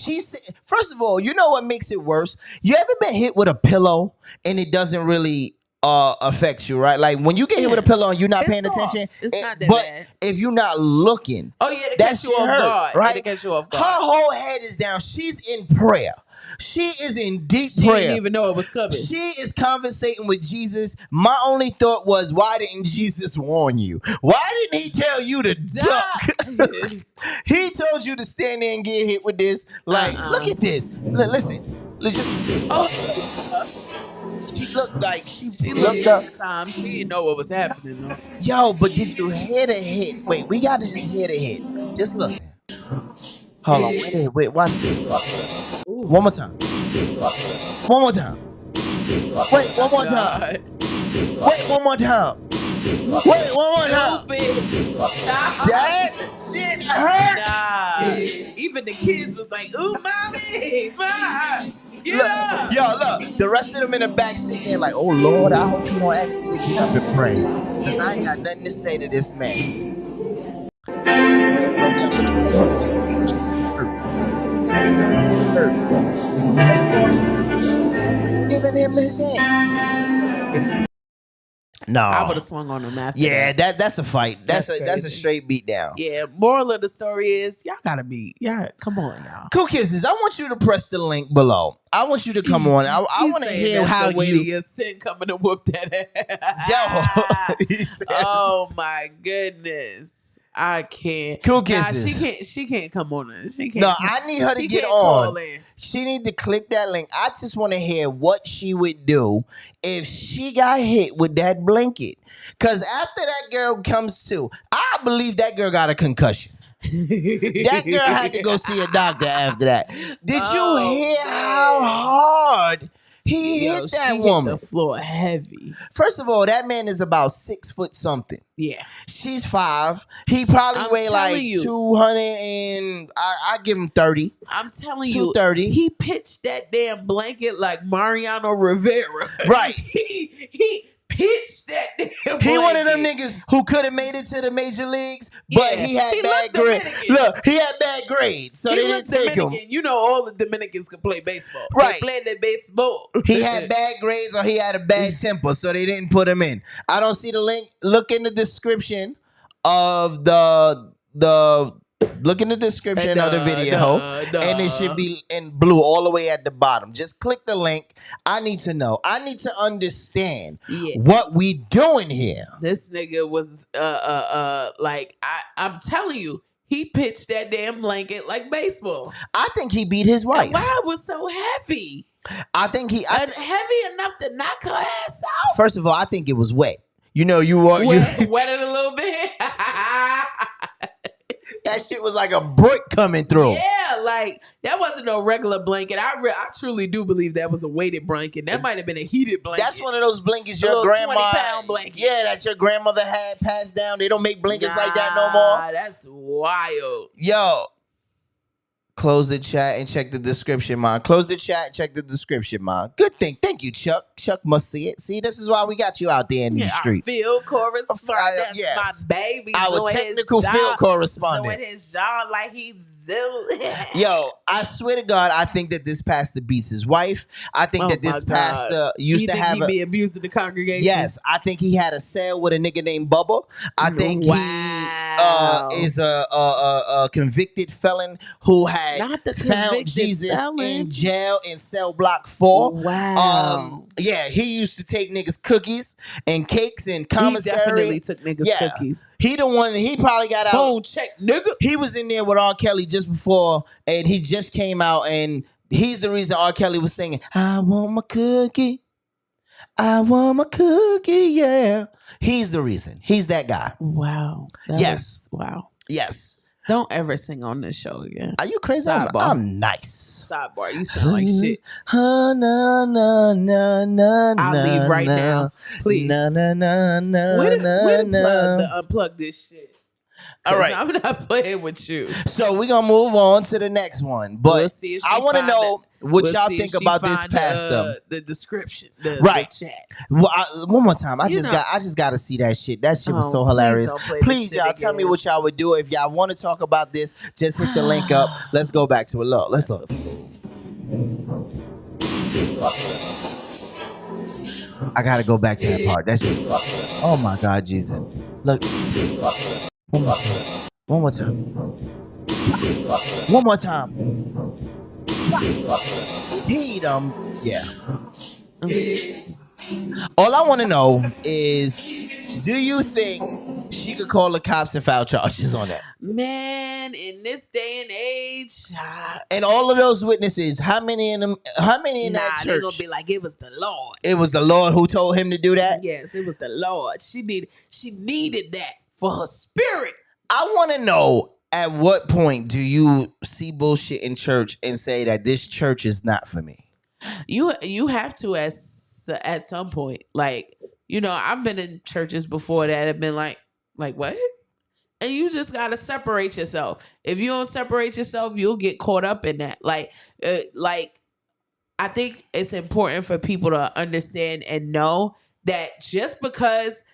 first of all, you know what makes it worse? You ever been hit with a pillow and it doesn't really affect you, right? Like when you get hit with a pillow and you're not paying attention, it's not that but bad. If you're not looking, that catch you off guard, right? To catch you off guard. Her whole head is down. She's in prayer. She is in deep prayer. She didn't even know it was coming. She is conversating with Jesus. My only thought was, why didn't Jesus warn you? Why didn't he tell you to duck? He told you to stand there and get hit with this. Like, look at this. Listen. She looked like she looked up. At the time. She didn't know what was happening though. Yo, but did you hear the hit? Wait, we gotta just hear the hit. Just listen. Hold on. Wait, watch this. One more time. One more time. Wait, one more time. Wait, one more time. Wait, one more time. That shit hurt. Nah. Even the kids was like, ooh, mommy, mom. Get up. Yo, look. The rest of them in the back sitting there like, oh, Lord, I hope you won't ask me to get up and pray. Because I ain't got nothing to say to this man. Giving him his hand. No, I would have swung on him after. Yeah, that. that's a fight. That's a crazy. straight beat down. Yeah. Moral of the story is y'all gotta be. Yeah, come on, y'all. Cool Kisses, I want you to press the link below. I want you to come on. I want to hear how you sin coming to whoop that ass. Yo, he said, oh my goodness. I can't. Cool Kisses. She can't come on in. She can't. No, I need her to get on. She need to click that link. I just want to hear what she would do if she got hit with that blanket. Because after that girl comes to, I believe that girl got a concussion. That girl had to go see a doctor after that. Did you hear how hard he hit that woman? Hit the floor heavy. First of all, that man is about 6 foot something. Yeah. She's 5. He probably weigh like 200 and I give him 30. I'm telling you, 230. He pitched that damn blanket like Mariano Rivera. Right. He pitched that damn blanket. He one of them niggas who could have made it to the major leagues, but he had bad grades. Look, he had bad grades, so they didn't take him. You know, all the Dominicans can play baseball. Right. They play their baseball. He had bad grades or he had a bad temper, so they didn't put him in. I don't see the link. Look in the description of the look in the description of the video, and it should be in blue all the way at the bottom. Just click the link. I need to know. I need to understand what we doing here. This nigga was like I'm telling you, he pitched that damn blanket like baseball. I think he beat his wife. And why it was so heavy? I think heavy enough to knock her ass out. First of all, I think it was wet. You know, you were Wet it a little bit. that shit was like a brick coming through. Yeah, like that wasn't no regular blanket. I truly do believe that was a weighted blanket. That might have been a heated blanket. That's one of those blankets your grandma, 20-pound blanket. Yeah, that your grandmother had passed down. They don't make blankets like that no more. That's wild. Yo, close the chat and check the description, man. Close the chat, check the description, man. Good thing. Thank you, Chuck. Chuck must see it. See, this is why we got you out there in these streets. Our field correspondent. That's yes. my baby. Our technical field correspondent. Doing his job like he's Yo, I swear to God, I think that this pastor beats his wife. I think that this pastor used to have be abusing the congregation. Yes, I think he had a cell with a nigga named Bubba. I think he is a convicted felon who had found Jesus in jail in cell block 4. Wow. Yeah, he used to take niggas cookies and cakes and commissary. He definitely took niggas cookies. He the one. He probably got out. Phone check, nigga. He was in there with R. Kelly just before, and he just came out, and he's the reason R. Kelly was singing, I want my cookie. I want my cookie, yeah. He's the reason. He's that guy. Wow. Wow. Yes. Don't ever sing on this show again. Are you crazy? I'm nice. Sidebar. You sound like shit. Na, na, na, na, I'll leave right now. Please. Na, na, na, na, Where na, to unplug this shit? All right. I'm not playing with you. So we're going to move on to the next one. But we'll see if I want to know what y'all think about this pastor. The description. The chat. Well, one more time. I just got to see that shit. That shit was so hilarious. Please y'all tell me what y'all would do. If y'all want to talk about this, just hit the link up. Let's go back to it. Look, let's look. I got to go back to that part. That shit. Oh my God, Jesus. Look. One more time. One more time. Yeah. All I want to know is, do you think she could call the cops and file charges on that? Man, in this day and age, and all of those witnesses, how many in that church? They're gonna be like, it was the Lord. It was the Lord who told him to do that? Yes, it was the Lord. She needed that for her spirit. I want to know, at what point do you see bullshit in church and say that this church is not for me? You have to at some point. Like, you know, I've been in churches before that have been like what? And you just gotta separate yourself. If you don't separate yourself, you'll get caught up in that. Like I think it's important for people to understand and know that just because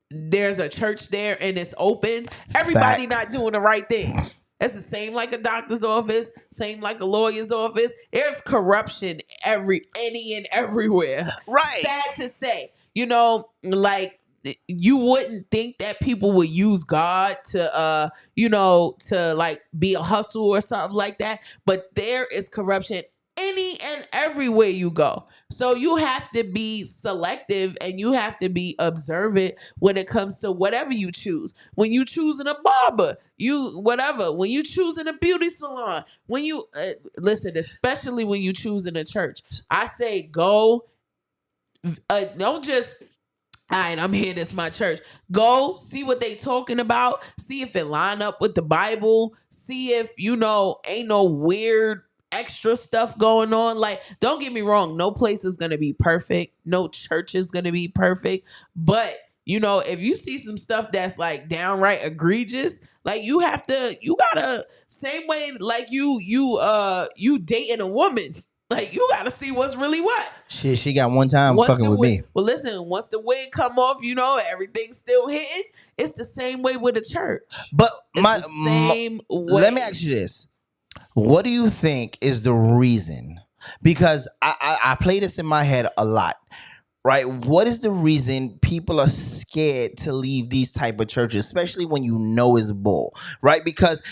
there's a church there and it's open, everybody not doing the right thing. That's the same like a doctor's office, same like a lawyer's office. There's corruption any and everywhere. Right. Sad to say. You know, like you wouldn't think that people would use God to to like be a hustle or something like that. But there is corruption any and everywhere you go. So you have to be selective and you have to be observant when it comes to whatever you choose. When you choosing a barber, when you choosing a beauty salon, when you listen, especially when you choosing a church, I say go. Don't just, all right, I'm here, this is my church. Go see what they talking about. See if it line up with the Bible. See if, ain't no weird extra stuff going on. Like, don't get me wrong, no place is going to be perfect. No church is going to be perfect. But, if you see some stuff that's like downright egregious, like you gotta, same way like you dating a woman. Like, you got to see what's really what. Shit, she got one time fucking with me. Well, listen, once the wig come off, everything's still hitting. It's the same way with a church. But same way. Let me ask you this. What do you think is the reason? Because I play this in my head a lot, right? What is the reason people are scared to leave these type of churches, especially when it's bull, right? Because,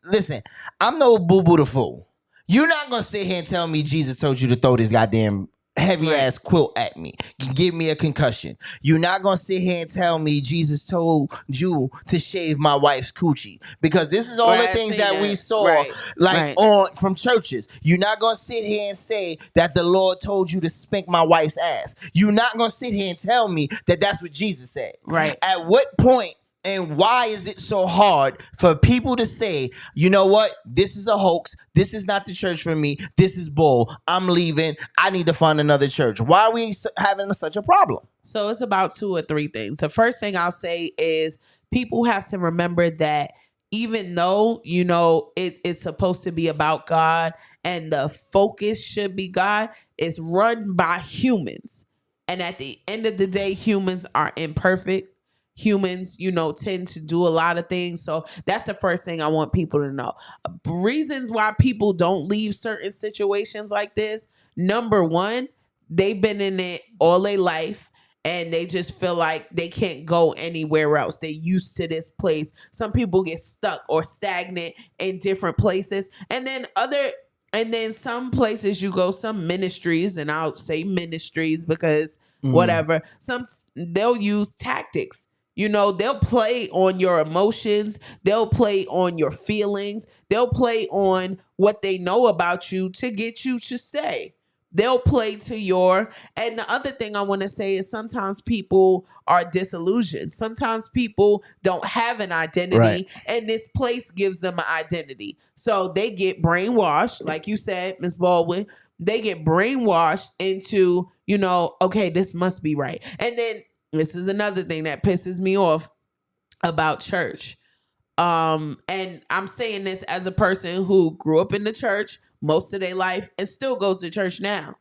listen, I'm no boo-boo the fool. You're not going to sit here and tell me Jesus told you to throw this goddamn heavy ass quilt at me. You give me a concussion. You're not gonna sit here and tell me Jesus told you to shave my wife's coochie, because this is all the things that we saw on from churches. You're not gonna sit here and say that the Lord told you to spank my wife's ass. You're not gonna sit here and tell me that that's what Jesus said. Right. At what point? And why is it so hard for people to say, you know what? This is a hoax. This is not the church for me. This is bull. I'm leaving. I need to find another church. Why are we having such a problem? So it's about 2 or 3 things. The first thing I'll say is people have to remember that even though, you know, it's supposed to be about God and the focus should be God, it's run by humans. And at the end of the day, humans are imperfect. Humans, you know, tend to do a lot of things. So that's the first thing I want people to know. Reasons why people don't leave certain situations like this. Number one, they've been in it all their life and they just feel like they can't go anywhere else. They're used to this place. Some people get stuck or stagnant in different places. And then some places you go, some ministries, and I'll say ministries because whatever, they'll use tactics. You know, they'll play on your emotions. They'll play on your feelings. They'll play on what they know about you to get you to stay. They'll play to your... And the other thing I want to say is sometimes people are disillusioned. Sometimes people don't have an identity, and this place gives them an identity. So they get brainwashed, like you said, Ms. Baldwin. They get brainwashed into, you know, okay, this must be right. And then this is another thing that pisses me off about church. And I'm saying this as a person who grew up in the church most of their life and still goes to church now.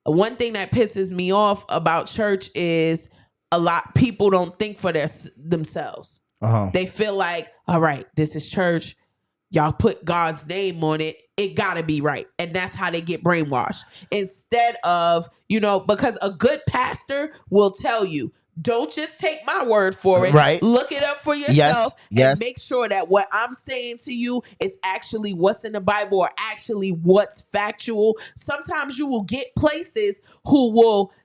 One thing that pisses me off about church is a lot people don't think for themselves. They feel like, all right, this is church. Y'all put God's name on it. It gotta be right. And that's how they get brainwashed. Instead of, you know, because a good pastor will tell you, don't just take my word for it. Right. Look it up for yourself and make sure that what I'm saying to you is actually what's in the Bible or actually what's factual. Sometimes you will get places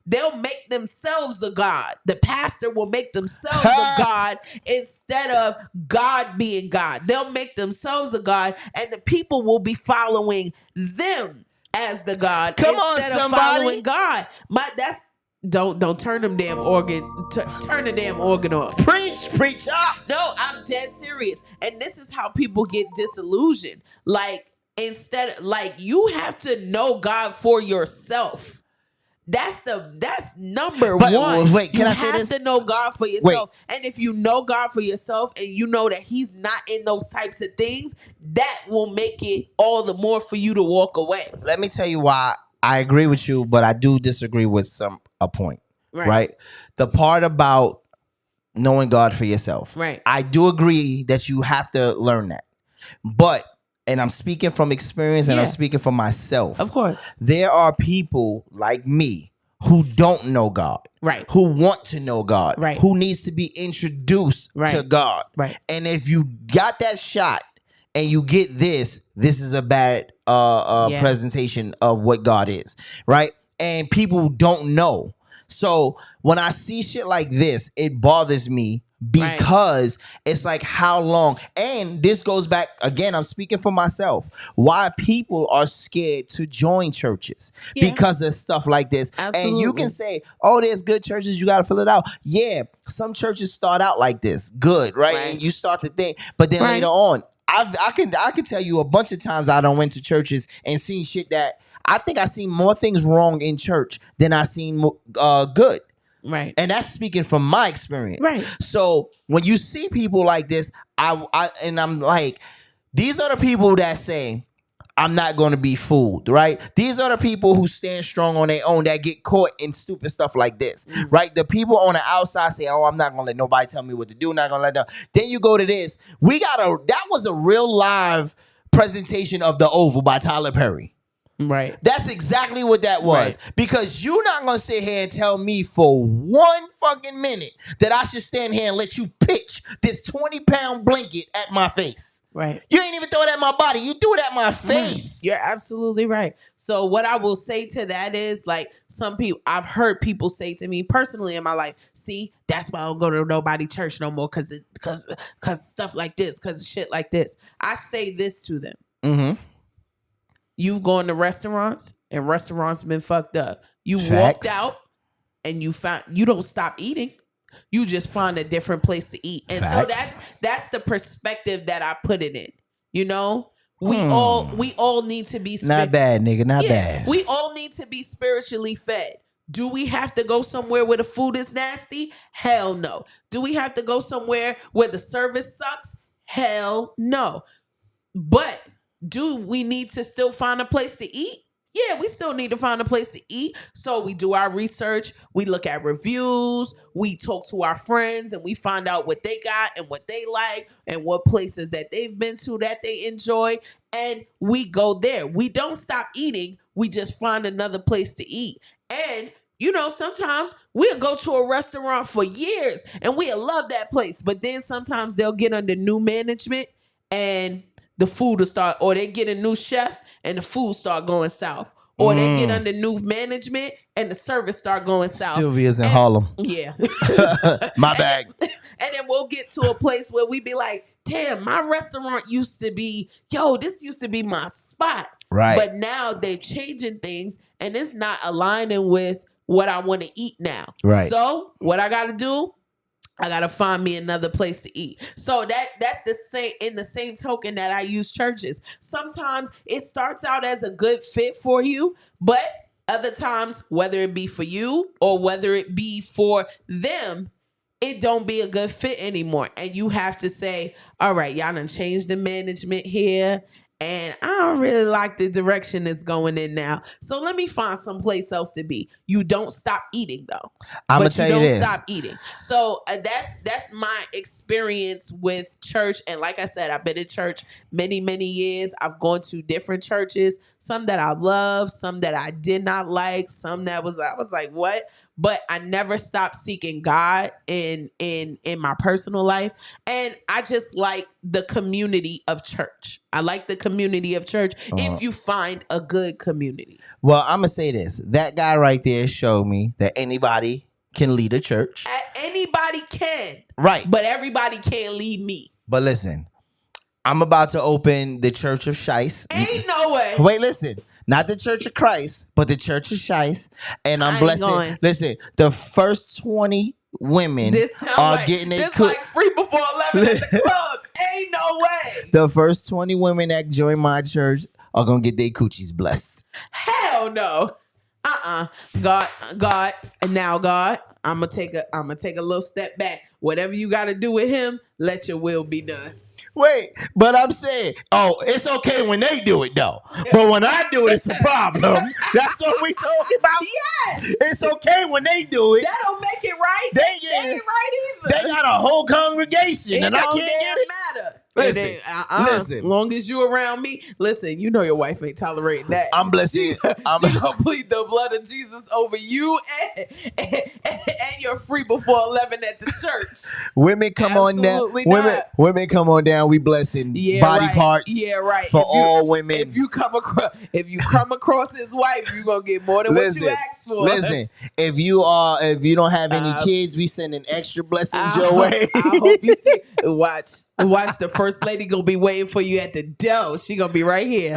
they'll make themselves a God. The pastor will make themselves a God instead of God being God. They'll make themselves a God and the people will be following them as the God instead of following God. Don't turn them damn organ. Turn the damn organ off. Preach up. No, I'm dead serious. And this is how people get disillusioned. Like you have to know God for yourself. That's number one. Wait, can I say this? You have to know God for yourself. And if you know God for yourself and you know that he's not in those types of things, that will make it all the more for you to walk away. Let me tell you why I agree with you, but I do disagree with a point. Right? The part about knowing God for yourself. Right. I do agree that you have to learn that. But, and I'm speaking from experience and I'm speaking for myself. Of course. There are people like me who don't know God. Right. Who want to know God. Right. Who needs to be introduced to God. Right. And if you got that shot and you get this is a bad presentation of what God is. Right. And people don't know. So when I see shit like this, it bothers me because it's like, how long? And this goes back again. I'm speaking for myself. Why people are scared to join churches because of stuff like this. Absolutely. And you can say, "Oh, there's good churches. You got to fill it out." Yeah, some churches start out like this, good, right? And you start to think, but then later on, I can tell you a bunch of times I done went to churches and seen shit that I think I seen more things wrong in church than I seen good. Right. And that's speaking from my experience. Right. So when you see people like this, I'm like, these are the people that say, I'm not going to be fooled, right? These are the people who stand strong on their own that get caught in stupid stuff like this, right? The people on the outside say, "Oh, I'm not going to let nobody tell me what to do. Not going to let them." Then you go to this. That was a real live presentation of The Oval by Tyler Perry. Right. That's exactly what that was. Right. Because you're not going to sit here and tell me for one fucking minute that I should stand here and let you pitch this 20-pound blanket at my face. Right. You ain't even throw it at my body. You threw it at my face. You're absolutely right. So what I will say to that is, like, some people, I've heard people say to me personally in my life, see, that's why I don't go to nobody church no more, because stuff like this, because shit like this. I say this to them. Mm-hmm. You've gone to restaurants and restaurants been fucked up. You Facts. walked out and you don't stop eating. You just find a different place to eat. And Facts. so that's the perspective that I put it in. You know, we all need to be Not bad, nigga. Not bad. We all need to be spiritually fed. Do we have to go somewhere where the food is nasty? Hell no. Do we have to go somewhere where the service sucks? Hell no. But do we need to still find a place to eat? Yeah, we still need to find a place to eat. So we do our research. We look at reviews. We talk to our friends and we find out what they got and what they like and what places that they've been to that they enjoy. And we go there. We don't stop eating. We just find another place to eat. And, you know, sometimes we'll go to a restaurant for years and we'll love that place. But then sometimes they'll get under new management and the food will start, or they get a new chef and the food start going south, or they get under new management and the service start going south. Sylvia's in Harlem. Yeah. My bag. And then we'll get to a place where we be like, damn, my restaurant used to be, this used to be my spot. Right. But now they're changing things and it's not aligning with what I want to eat now. Right. So what I got to do, I gotta find me another place to eat. So that's the same, in the same token that I use churches. Sometimes it starts out as a good fit for you, but other times, whether it be for you or whether it be for them, it don't be a good fit anymore. And you have to say, all right, y'all done changed the management here. And I don't really like the direction it's going in now. So let me find someplace else to be. You don't stop eating though. I'm gonna but tell you you don't this. stop eating. So that's my experience with church. And like I said, I've been in church many, many years. I've gone to different churches, some that I love, some that I did not like, some that I was like, what? But I never stopped seeking God in my personal life. And I just like the community of church. I like the community of church if you find a good community. Well, I'm going to say this. That guy right there showed me that anybody can lead a church. Anybody can. Right. But everybody can't lead me. But listen, I'm about to open the Church of Shice. Ain't no way. Wait, listen. Not the Church of Christ, but the Church of Shice. And I'm blessing. Going. Listen, the first 20 women are getting their this like free before 11 at the club. Ain't no way. The first 20 women that join my church are going to get their coochies blessed. Hell no. God, and now God, I'm gonna take a little step back. Whatever you got to do with him, let your will be done. Wait, but I'm saying, it's okay when they do it though. But when I do it, it's a problem. That's what we talking about. Yes, it's okay when they do it. That don't make it right. They ain't right either. They got a whole congregation, it and I don't can't get it. matter. Listen, listen. Long as you around me, listen. You know your wife ain't tolerating that. I'm blessing. She gonna plead the blood of Jesus over you and you're free before 11 at the church. Women come Absolutely on down. not. Women come on down. We blessing body parts. Yeah, right. For all women. If you come across his wife, you gonna get more than what you asked for. Listen, if you don't have any kids, we sending extra blessings your way. I hope you see. Watch the first lady gonna be waiting for you at the door. She gonna be right here.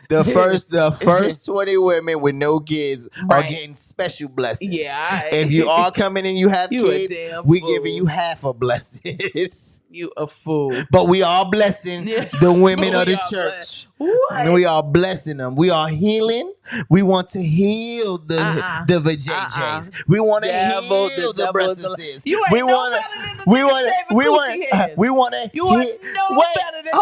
the first 20 women with no kids are getting special blessings. Yeah. If you are coming and you have kids, we fool. giving you half a blessing. You a fool. But we are blessing the women of the church. We are blessing them. We are healing. We want to heal the vajayjays. We want to heal the breasts. You ain't we no want better than the we want to. You are no better than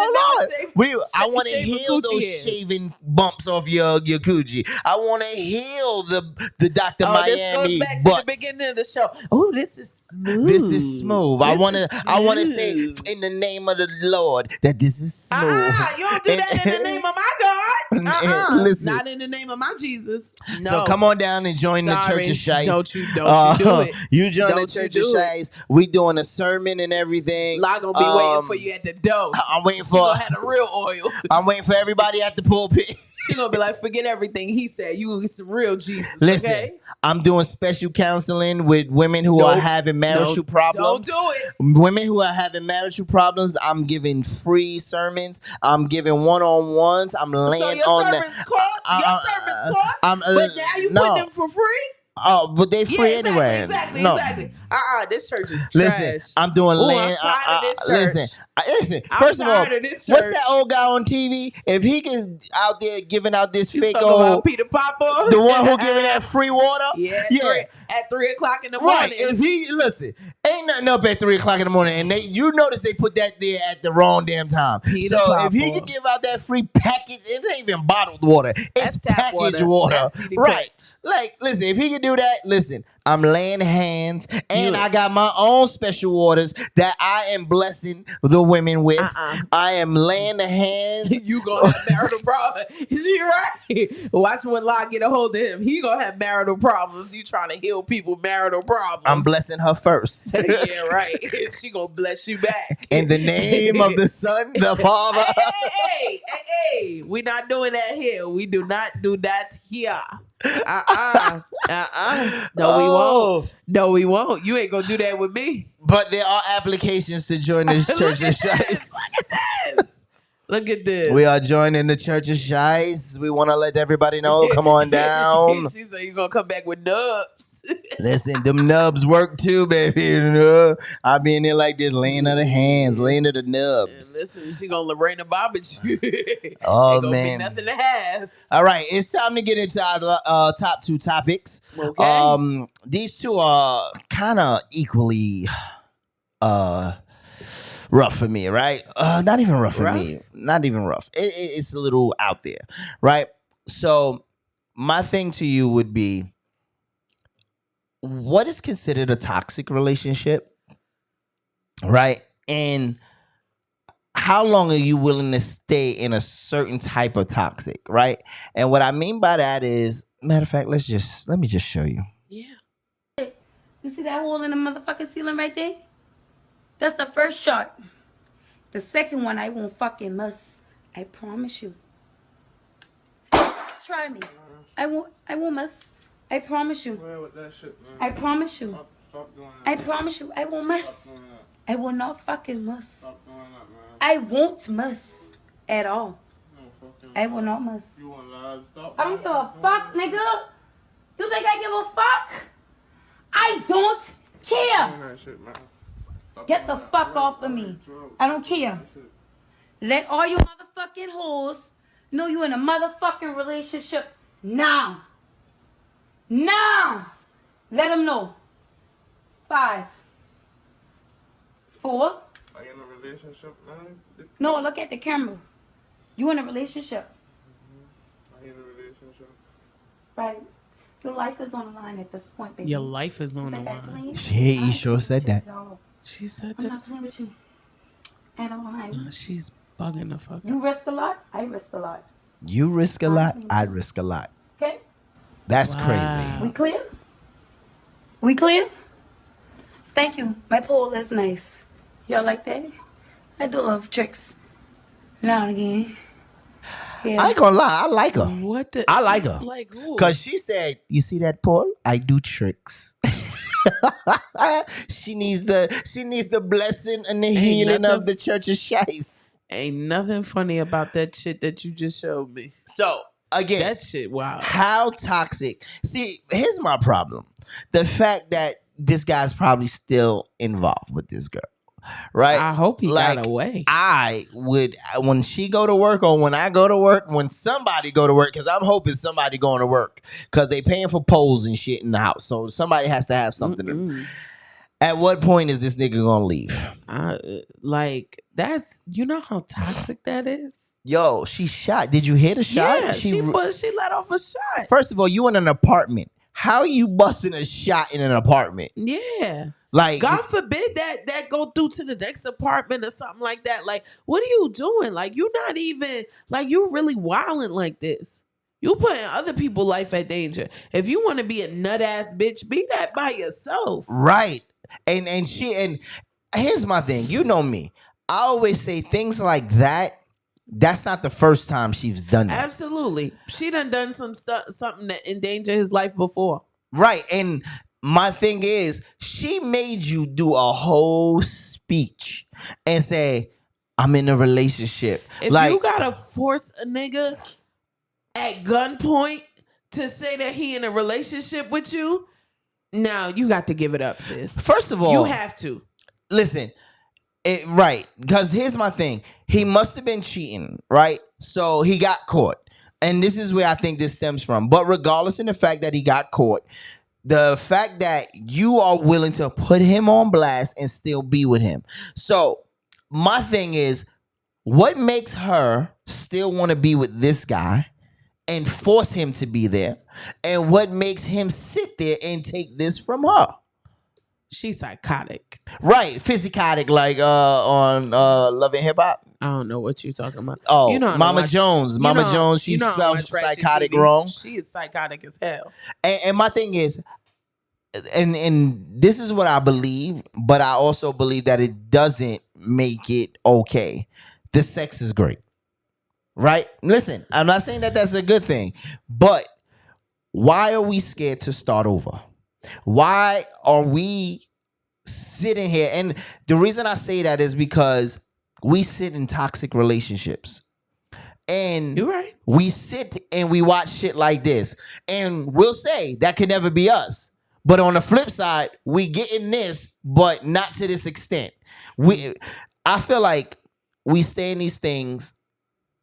I want to heal those shaving bumps off your coochie. I want to heal the Dr. Miami this goes back butts. to the beginning of the show. Oh, this is smooth. This is smooth. I want to say in the name of the Lord that this is smooth. You don't do that in the name of my God. Listen. Not in the name of my Jesus. No. So come on down and join the Church of Shice. Don't you do it. You join Don't the Church you of do it. Shice. We doing a sermon and everything. La gonna be waiting for you at the door. I'm waiting She for. gonna have the real oil. I'm waiting for everybody at the pulpit. She gonna be like, forget everything he said. You gonna get some real Jesus. Listen, okay? I'm doing special counseling with women who are having marital problems. Don't do it. Women who are having marital problems, I'm giving free sermons. I'm giving one-on-ones. I'm laying So your on sermons cost? Your sermons cost? But now you no. put them for free? Oh, but they free anyway. Exactly. This church is trash. Listen, I'm doing I'm tired of this church. Listen. I'm First of all, tired of this what's church. that old guy on TV? If he can out there giving out this You fake talking old, about Peter Papa? the one who giving that free water, At 3 o'clock in the right. morning. If he listen, ain't nothing up at 3 o'clock in the morning, and you notice they put that there at the wrong damn time. Peter so Papa. if he could give out that free package, it ain't even bottled water. It's That's tap packaged water. water. That's CD Right. Patch. Like, listen, if he could do that, listen, I'm laying hands, and I got my own special waters that I am blessing the women with. I am laying the hands. You gonna have marital problems. Is she right? Watch when La get a hold of him. He gonna have marital problems. You trying to heal people marital problems. I'm blessing her first. Yeah, right. She gonna bless you back. In the name of the Son, the Father. Hey. We not doing that here. We do not do that here. No, we won't. No, we won't. You ain't gonna do that with me. But there are applications to join the Church of Shice. Look at this. We are joining the Church of Shice. We want to let everybody know. Come on down. She said you gonna come back with nubs. Listen, them nubs work too, baby. I be in there like this, laying of the hands, laying of the nubs. Listen, she gonna Lorena Bobbitt you. Oh, Ain't gonna man. be nothing to have. All right, it's time to get into our top two topics. Okay. These two are kind of equally rough for me, right? Not even rough for me. Not even rough. It's a little out there, right? So my thing to you would be, what is considered a toxic relationship, right? And how long are you willing to stay in a certain type of toxic, right? And what I mean by that is, matter of fact, let me just show you. Yeah. You see that hole in the motherfucking ceiling right there? That's the first shot. The second one I won't fucking miss. I promise you. Try me. I won't miss. I promise you. With that shit, man. I promise you. Stop doing I that. promise you. I won't miss. Stop doing that. I will not fucking miss. Stop doing that, man. I won't miss at all. No fucking. I will not miss. You want live? Stop. I don't give a fuck, nigga. You think I give a fuck? I don't care. Doing that shit, man. Stop Get doing the that. fuck off of me. I don't care. Let all you motherfucking hoes know you in a motherfucking relationship now. Now. Let them know. 5, 4. Are you in a relationship, man? No, look at the camera. You in a relationship. Are you in a relationship? Right. Your life is on the line at this point, baby. Your life is on the Think I line. playing? He sure said that. She said I'm that. not playing with you. At all, honey. She's bugging the fuck out. You risk a lot, I risk a lot. You risk a lot, I risk a lot. Okay? That's Wow. crazy. We clear? We clear? Thank you. My pole is nice. Y'all like that? I do love tricks. Now and again. Yeah. I ain't gonna lie, I like her. What the? I like her. Like who? Cause she said, "You see that, Paul? I do tricks." she needs the blessing and the healing nothing- of the Church of Shice. Ain't nothing funny about that shit that you just showed me. So again, That shit, wow. how toxic? See, here's my problem: the fact that this guy's probably still involved with this girl, right? I hope he Like, got away. I would, when she go to work or when I go to work, when somebody go to work, because I'm hoping somebody going to work because they paying for poles and shit in the house. So somebody has to have something. to At what point is this nigga going to leave? Like, that's, you know how toxic that is? Yo, she shot. Did you hear the shot? Yeah, she let off a shot. First of all, you in an apartment. how you busting a shot in an apartment? Yeah. Like, God forbid that go through to the next apartment or something like that. Like, what are you doing? Like, you're not even, like, you really wilding like this. You putting other people's life at danger. If you want to be a nut ass bitch, be that by yourself. right. And here's my thing. You know me. I always say things like that. That's not the first time she's done that. Absolutely. She done some stuff, something that endanger his life before. Right. And my thing is, she made you do a whole speech and say, I'm in a relationship. If like, you gotta force a nigga at gunpoint to say that he in a relationship with you, now you got to give it up, sis. First of all, you have to. Listen, right. Because here's my thing. He must have been cheating, right? So he got caught. And this is where I think this stems from. But regardless of the fact that he got caught, the fact that you are willing to put him on blast and still be with him. So my thing is, what makes her still want to be with this guy and force him to be there? And what makes him sit there and take this from her? She's psychotic. Right. Physicotic, like on Love and Hip Hop. I don't know what you're talking about. Oh, you know, Mama Jones. Mama Jones, she spells psychotic wrong. She is psychotic as hell. And my thing is, and this is what I believe, but I also believe that it doesn't make it okay. The sex is great. Right? Listen, I'm not saying that that's a good thing, but why are we scared to start over? Why are we sitting here? And the reason I say that is because we sit in toxic relationships. And you're right. We sit and we watch shit like this. And we'll say that could never be us. But on the flip side, we get in this, but not to this extent. I feel like we stay in these things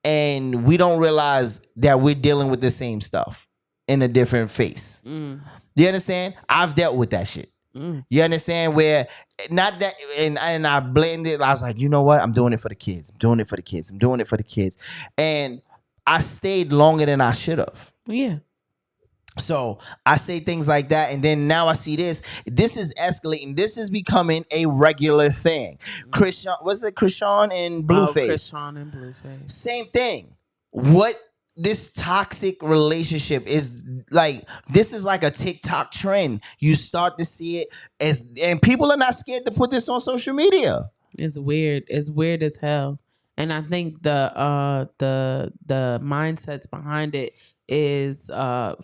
and we don't realize that we're dealing with the same stuff in a different face. Mm. Do you understand? I've dealt with that shit. Mm. You understand? Where not that, and I blamed it. I was like, you know what? I'm doing it for the kids. I'm doing it for the kids. I'm doing it for the kids. And I stayed longer than I should have. Yeah. So I say things like that, and then now I see this. This is escalating. This is becoming a regular thing. Krishan, was it Krishan and Blueface? Krishan and Blueface. Same thing. What this toxic relationship is like, this is like a TikTok trend. You start to see it and people are not scared to put this on social media. It's weird. It's weird as hell. And I think the mindsets behind it is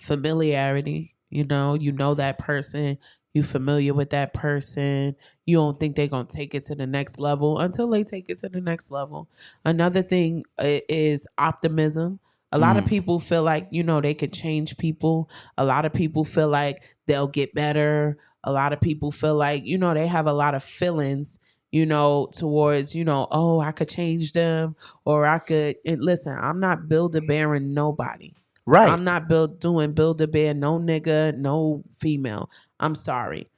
familiarity. You know that person. You familiar with that person. You don't think they're going to take it to the next level until they take it to the next level. Another thing is optimism. A lot of people feel like, they could change people. A lot of people feel like they'll get better. A lot of people feel like, they have a lot of feelings, towards, oh, I could change them, or I could. And listen, I'm not Build-A-Bearing nobody. Right. I'm not doing Build-A-Bear, no nigga, no female. I'm sorry.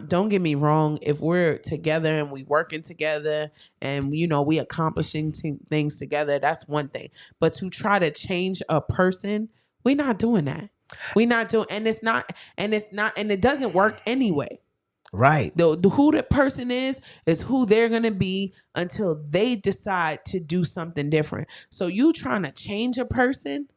Don't get me wrong. If we're together and we working together and, we accomplishing things together, that's one thing. But to try to change a person, we're not doing that. We're not doing, and it doesn't work anyway. Right. Who the person is who they're going to be until they decide to do something different. So you trying to change a person?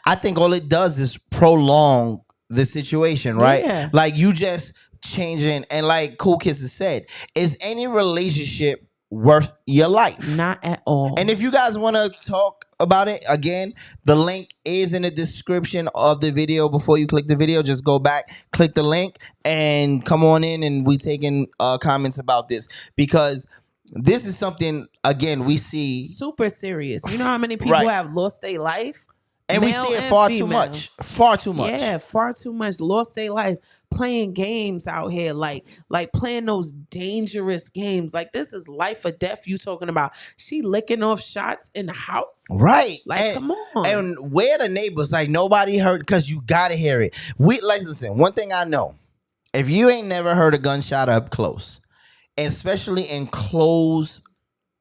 I think all it does is prolong the situation, right? Yeah. Like you just changing, and like Cool Kids has said, is any relationship worth your life? Not at all. And if you guys want to talk about it, again, the link is in the description of the video. Before you click the video, just go back, click the link, and come on in, and we taking comments about this, because this is something, again, we see super serious. You know how many people have lost their life? And we see it far too much. Far too much. Yeah, far too much. Lost their life playing games out here, like playing those dangerous games. Like, this is life or death you talking about. She licking off shots in the house. Right. Like, come on. And where the neighbors? Like, nobody heard, because you got to hear it. Listen, one thing I know. If you ain't never heard a gunshot up close, especially in closed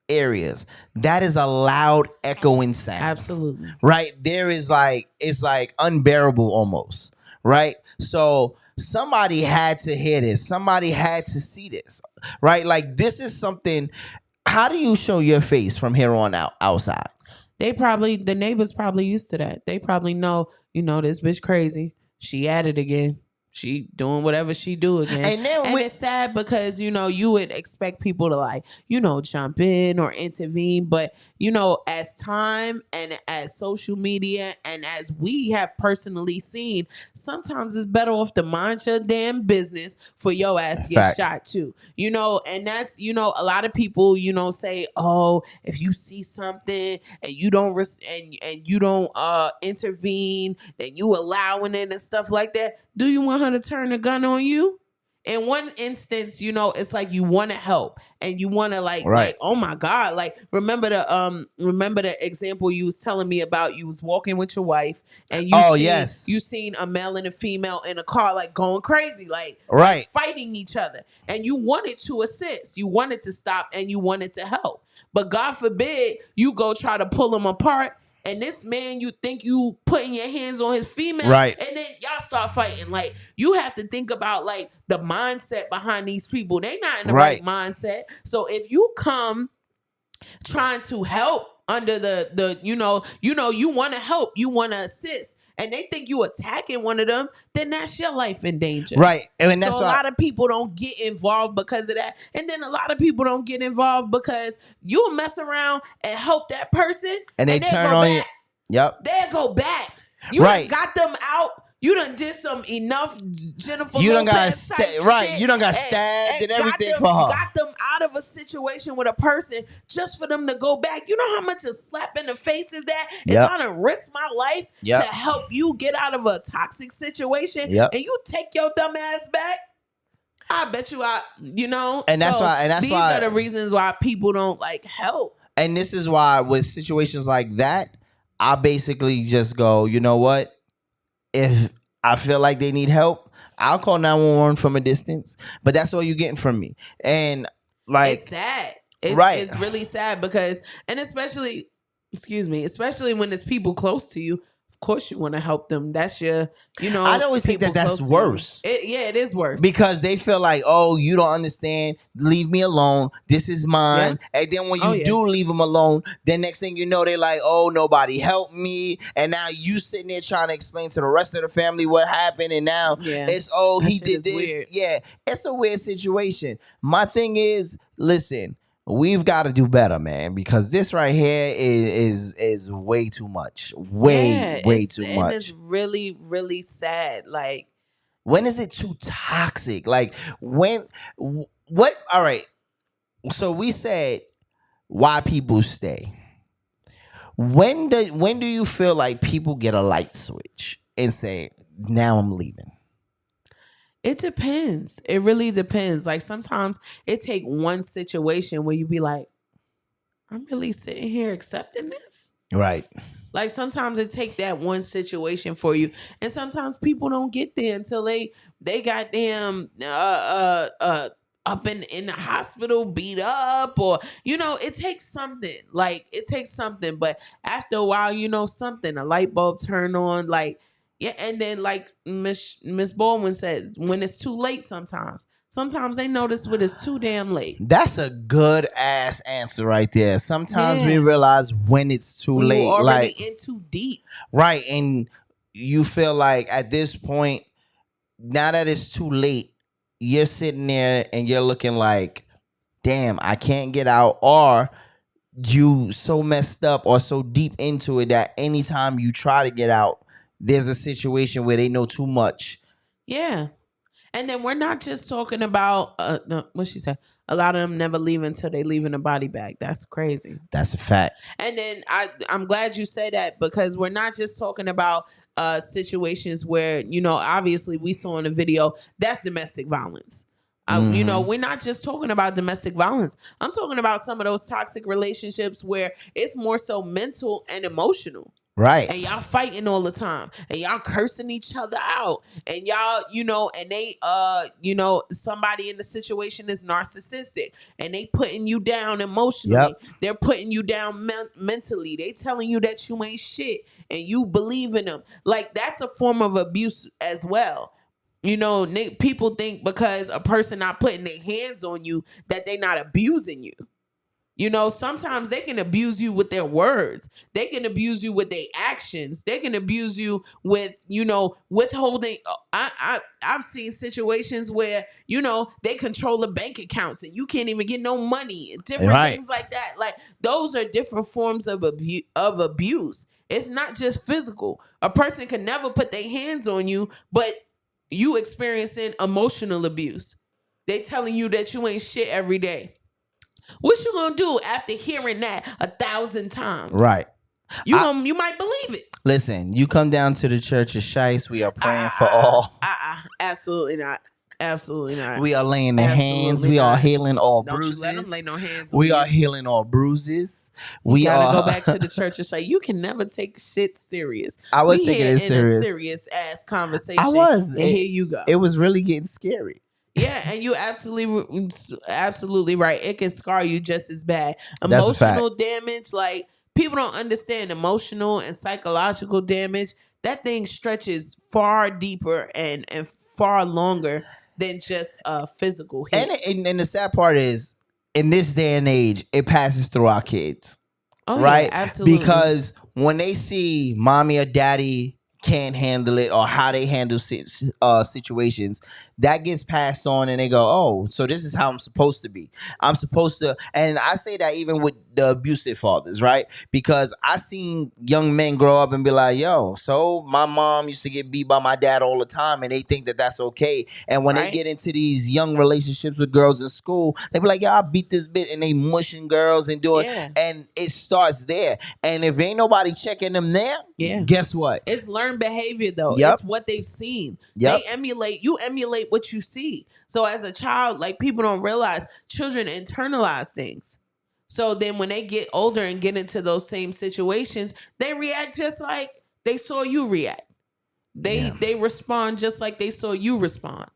areas, that is a loud echoing sound. Absolutely. Right? There is it's like unbearable almost. right? So somebody had to hear this. Somebody had to see this, right? Like this is something. How do you show your face from here on out outside? The neighbors probably used to that. They probably know, this bitch crazy. She at it again. She doing whatever she do again. And it's sad because, you would expect people to jump in or intervene. But, as time and as social media and as we have personally seen, sometimes it's better off to mind your damn business for your ass to get shot too. And that's, a lot of people, say, oh, if you see something and you don't and you don't intervene, then you allowing it and stuff like that. Do you want her to turn the gun on you? In one instance, it's like you want to help and you want to like, oh my God, like remember the example you was telling me about. You was walking with your wife and you seen a male and a female in a car like going crazy, like fighting each other, and you wanted to assist, you wanted to stop, and you wanted to help, but God forbid you go try to pull them apart. And this man, you think you putting your hands on his female, and then y'all start fighting. Like, you have to think about like the mindset behind these people. They not in the right mindset. So if you come trying to help under the you want to help, you want to assist, and they think you attacking one of them, then that's your life in danger. Right. And that's so a lot of people don't get involved because of that. And then a lot of people don't get involved because you'll mess around and help that person. And they turn on you. Yep. They'll go back. You done got them out. You done did some enough Jennifer you Lopez done got type shit. You done got stabbed and everything for her. Got them out of a situation with a person just for them to go back. You know how much a slap in the face is that? It's gonna risk my life to help you get out of a toxic situation, and you take your dumb ass back. I bet you and that's why these are the reasons why people don't like help. And this is why with situations like that, I basically just go, you know what? If I feel like they need help, I'll call 911 from a distance. But that's all you're getting from me. And like, it's sad. It's really sad because, and especially when it's people close to you, of course you want to help them. That's your, I always think that's worse. It is worse. Because they feel like, oh, you don't understand. Leave me alone. This is mine. Yeah. And then when you do leave them alone, then next thing you know, they're like, oh, nobody helped me. And now you sitting there trying to explain to the rest of the family what happened. And now it's, oh, he did this. Weird. Yeah, it's a weird situation. My thing is, listen, we've got to do better, man, because this right here is way too much. Way too much. It's really, really sad. Like, when is it too toxic? Like, what? All right. So we said why people stay. When do you feel like people get a light switch and say, now I'm leaving? It depends. It really depends. Like sometimes it take one situation where you be like, I'm really sitting here accepting this. Right. Like sometimes it take that one situation for you. And sometimes people don't get there until they goddamn up in the hospital beat up, or it takes something. Like it takes something. But after a while, something, a light bulb turn on, like. Yeah, and then like Miss Baldwin said, when it's too late sometimes they notice when it's too damn late. That's a good ass answer right there. Sometimes we realize when it's too late. You're already in too deep. Right, and you feel like at this point, now that it's too late, you're sitting there and you're looking like, damn, I can't get out, or you so messed up or so deep into it that anytime you try to get out, there's a situation where they know too much. Yeah. And then we're not just talking about, what she said, a lot of them never leave until they leave in a body bag. That's crazy. That's a fact. And then I'm glad you say that, because we're not just talking about situations where, obviously we saw in the video, that's domestic violence. We're not just talking about domestic violence. I'm talking about some of those toxic relationships where it's more so mental and emotional. Right. And y'all fighting all the time, and y'all cursing each other out, and y'all, and they, somebody in the situation is narcissistic, and they putting you down emotionally. Yep. They're putting you down mentally. They telling you that you ain't shit, and you believe in them. Like, that's a form of abuse as well. People think because a person not putting their hands on you that they not abusing you. Sometimes they can abuse you with their words. They can abuse you with their actions. They can abuse you with, withholding. I've seen situations where, they control the bank accounts and you can't even get no money. Different things like that. Like, those are different forms of abuse. It's not just physical. A person can never put their hands on you, but you experiencing emotional abuse. They telling you that you ain't shit every day. What you gonna do after hearing that 1,000 times? Right. You might believe it. Listen, you come down to the Church of Shice. We are praying for all. Absolutely not. Absolutely not. We are laying the hands. We are healing all bruises. Don't you let them lay no hands on We you. are healing all bruises. We gotta go back to the Church of Shice. You can never take shit serious. I was taking it serious. A serious ass conversation. I was. And here you go. It was really getting scary. Yeah, and you absolutely right. It can scar you just as bad. That's a fact. Emotional damage, like, people don't understand emotional and psychological damage. That thing stretches far deeper and far longer than just physical hit. And the sad part is, in this day and age, it passes through our kids. Oh, right? Yeah, absolutely. Because when they see mommy or daddy can't handle it or how they handle situations, that gets passed on and they go, oh, so this is how I'm supposed to be. I'm supposed to, and I say that even with the abusive fathers, right? Because I seen young men grow up and be like, yo, so my mom used to get beat by my dad all the time and they think that that's okay. And when they get into these young relationships with girls in school, they be like, yo, I beat this bitch, and they mushing girls and doing, and it starts there. And if ain't nobody checking them there, guess what? It's learned behavior though. Yep. It's what they've seen. Yep. You emulate what you see. So as a child, like, people don't realize children internalize things. So then when they get older and get into those same situations, they react just like they saw you react. They respond just like they saw you respond.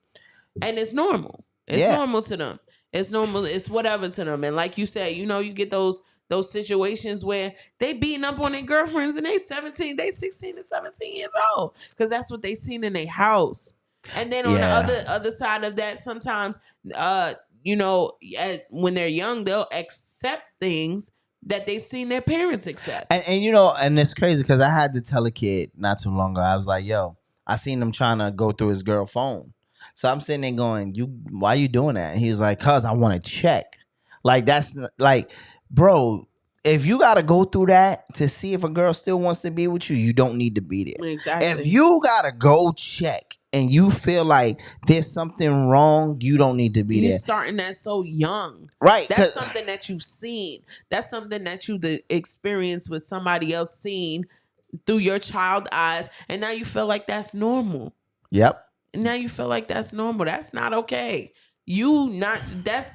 And it's normal. It's normal to them. It's normal. It's whatever to them. And like you said, you get those situations where they beating up on their girlfriends and they 16 and 17 years old. Because that's what they seen in their house. And then on the other side of that, sometimes, when they're young, they'll accept things that they've seen their parents accept. And and it's crazy because I had to tell a kid not too long ago. I was like, yo, I seen him trying to go through his girl's phone. So I'm sitting there going, why you doing that? And he was like, cause I want to check. Like, that's like, bro, if you got to go through that to see if a girl still wants to be with you, you don't need to be there. Exactly. If you got to go check and you feel like there's something wrong, you don't need to be there. You're starting that so young. Right. That's something that you've seen. That's something that you've experienced with somebody else seen through your child eyes. And now you feel like that's normal. Yep. And now you feel like that's normal. That's not okay. That's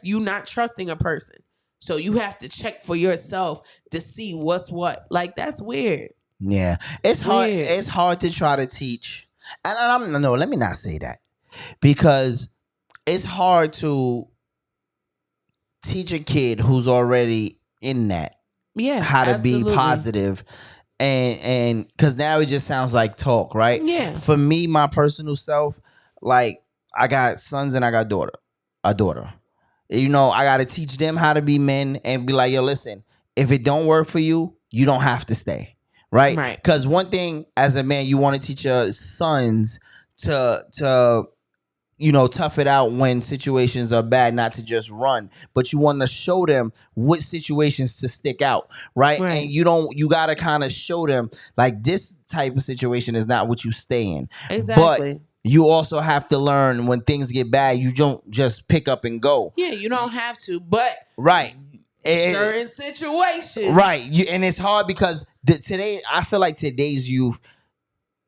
you not trusting a person. So you have to check for yourself to see what's what. Like, that's weird. Yeah. It's hard. It's hard to try to teach. And no, let me not say that. Because it's hard to teach a kid who's already in that. Yeah. How to absolutely. be positive. And because now it just sounds like talk, right? Yeah. For me, my personal self, like, I got sons and I got a daughter. I got to teach them how to be men and be like, yo, listen, if it don't work for you, you don't have to stay. Right? Right. Because one thing as a man, you want to teach your sons to tough it out when situations are bad, not to just run, but you want to show them what situations to stick out. Right. And you got to kind of show them like this type of situation is not what you stay in. Exactly. But you also have to learn when things get bad, you don't just pick up and go. Yeah, you don't have to, but right. Certain situations. Right. And it's hard because today, I feel like today's youth,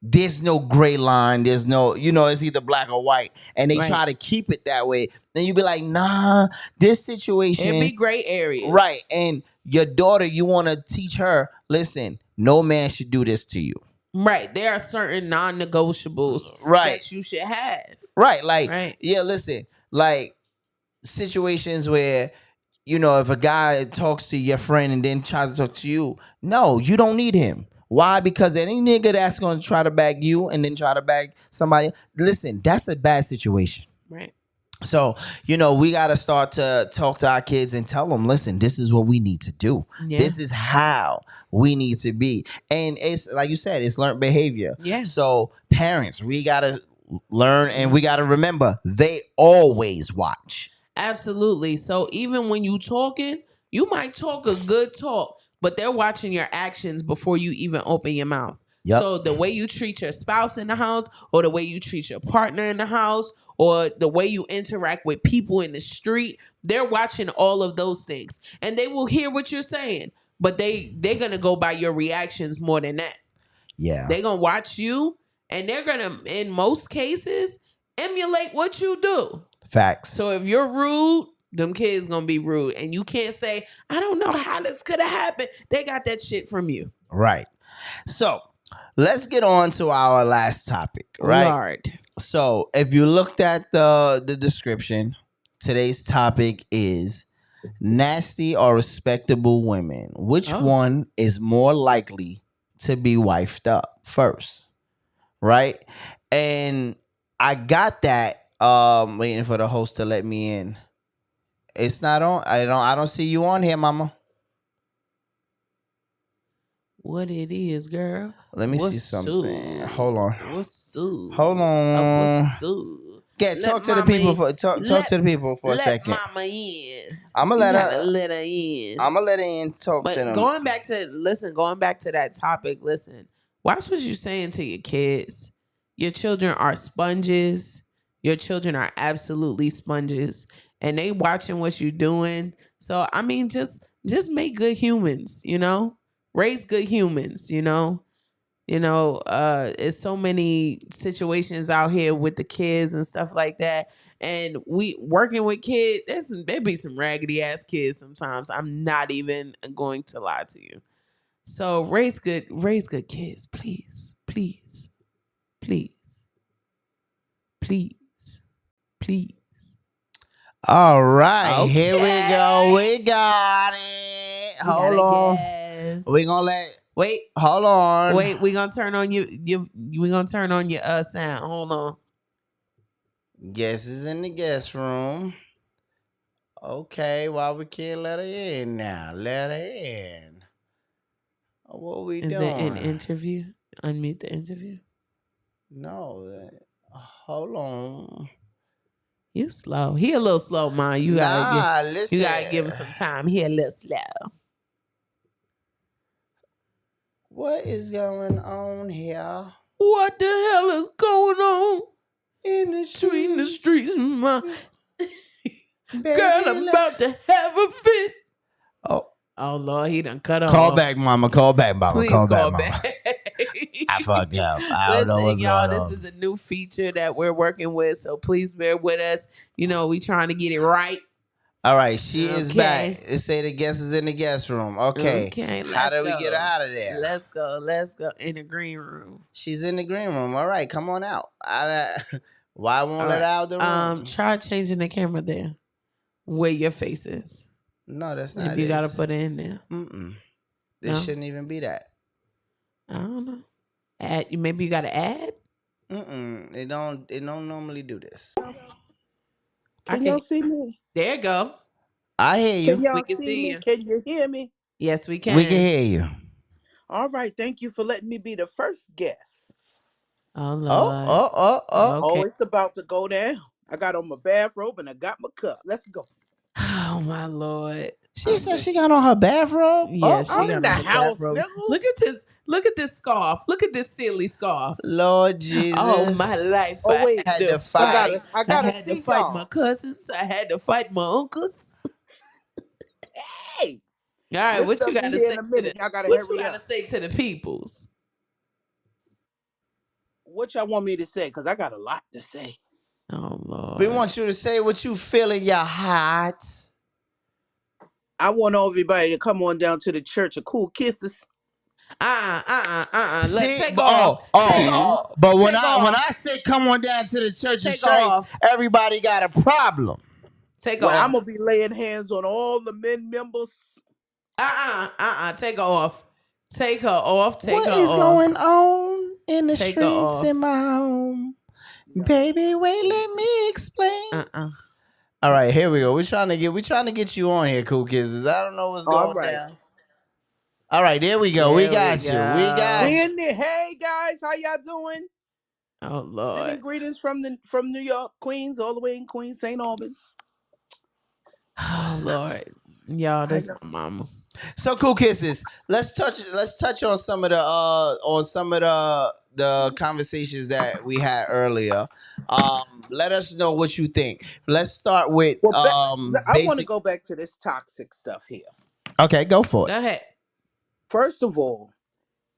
there's no gray line. There's no, it's either black or white. And they try to keep it that way. Then you be like, nah, this situation. It'd be gray areas. Right. And your daughter, you want to teach her, listen, no man should do this to you. Right. There are certain non-negotiables Right. that you should have. Right. Like, Right. yeah, listen, like situations where, if a guy talks to your friend and then tries to talk to you, no, you don't need him. Why? Because any nigga that's going to try to bag you and then try to bag somebody, listen, that's a bad situation. Right. So, we got to start to talk to our kids and tell them, listen, this is what we need to do. Yeah. This is how we need to be. And it's like you said, it's learned behavior. Yeah. So parents, we got to learn and we got to remember they always watch. Absolutely. So even when you talking, you might talk a good talk, but they're watching your actions before you even open your mouth. Yep. So the way you treat your spouse in the house, or the way you treat your partner in the house, or the way you interact with people in the street, they're watching all of those things. And they will hear what you're saying, but they're going to go by your reactions more than that. Yeah. They're going to watch you, and they're going to, in most cases, emulate what you do. Facts. So if you're rude, them kids going to be rude. And you can't say, I don't know how this could have happened. They got that shit from you. Right. So let's get on to our last topic, right? Lord. So if you looked at the description, today's topic is nasty or respectable women. Which one is more likely to be wifed up first? Right? And I got that waiting for the host to let me in. It's not on. I don't see you on here, mama. What it is, girl? Let me see something. Hold on. What's up? Hold on. What's up? Yeah, talk to the people for talk to the people for a second. Let mama in. I'm gonna let her in. I'm gonna let her in. Talk But to them. going back to that topic, listen. Watch what you're saying to your kids. Your children are sponges. Your children are absolutely sponges, and they watching what you're doing. So I mean, just make good humans. Raise good humans. It's so many situations out here with the kids and stuff like that. And we working with kids, there be some raggedy ass kids sometimes. I'm not even going to lie to you. So raise good kids, please, please, please, please, please. All right, Okay. here we go. We got it. Hold on. We gonna let. Wait. Hold on. Wait. We gonna turn on you. We gonna turn on your sound. Hold on. Guest is in the guest room. Okay, why we can't let her in now? Let her in. What we doing? Is it an interview? Unmute the interview. No. Hold on. You slow. He a little slow, man. You gotta give him some time. He a little slow. What is going on here? What the hell is going on in between the streets, my girl? I'm about to have a fit. Oh Lord, he done cut off. Call back, mama. Call back, mama. Please call call back, back. mama. I fucked up. I don't know what's y'all, going on. this is a new feature that we're working with, so please bear with us. We trying to get it right. All right, she is back. It say the guest is in the guest room. Okay. How do we get her out of there? Let's go in the green room. She's in the green room. All right, come on out. Why won't let her out the room? Try changing the camera there where your face is. No, that's not. Maybe you gotta put it in there. This shouldn't even be that. I don't know. Maybe you gotta add. It don't normally do this. Can y'all see me? There you go. I hear you. Can y'all We can see you. Can you hear me? Yes, we can. We can hear you. All right. Thank you for letting me be the first guest. Oh Lord. Oh, it's about to go down. I got on my bathrobe and I got my cup. Let's go. Oh my Lord. She said she got on her bathrobe. Yeah, she I'm got in the on her house, bathrobe. nigga. Look at this. Look at this scarf. Look at this silly scarf. Lord Jesus. Oh my life. Oh wait, I had to fight. I gotta had see to fight y'all. my cousins. I had to fight my uncles. Hey. All right, This what stuff you got be to here say? in a minute. Y'all gotta What hurry you got to up. say to the peoples? What y'all want me to say? Because I got a lot to say. Oh Lord. We want you to say what you feel in your heart. I want everybody to come on down to the Church of Cool Kisses. Let's take but, off. Take off. but when Take I off. say come on down to the church of Take Christ, off. everybody got a problem. Take Well, I'm off. gonna be laying hands on all the men members. Take her off. Take her off. Take What her is off. going on in the Take her streets off. in my home? Baby, wait, let me explain. All right, here we go. We're trying to get you on here, Cool Kisses. I don't know what's All going right. down. All right, there we go. We There got we you. go. We got We you. in there. Hey guys, how y'all doing? Oh Sending Lord. greetings from New York, Queens, all the way in Queens, St. Albans. Oh Lord. Y'all, that's my mama. So Cool Kisses. Let's touch on some of the conversations that we had earlier. Let us know what you think. Let's start with Well, I want to basic. go back to this toxic stuff here. Okay, go for it. Go ahead. First of all,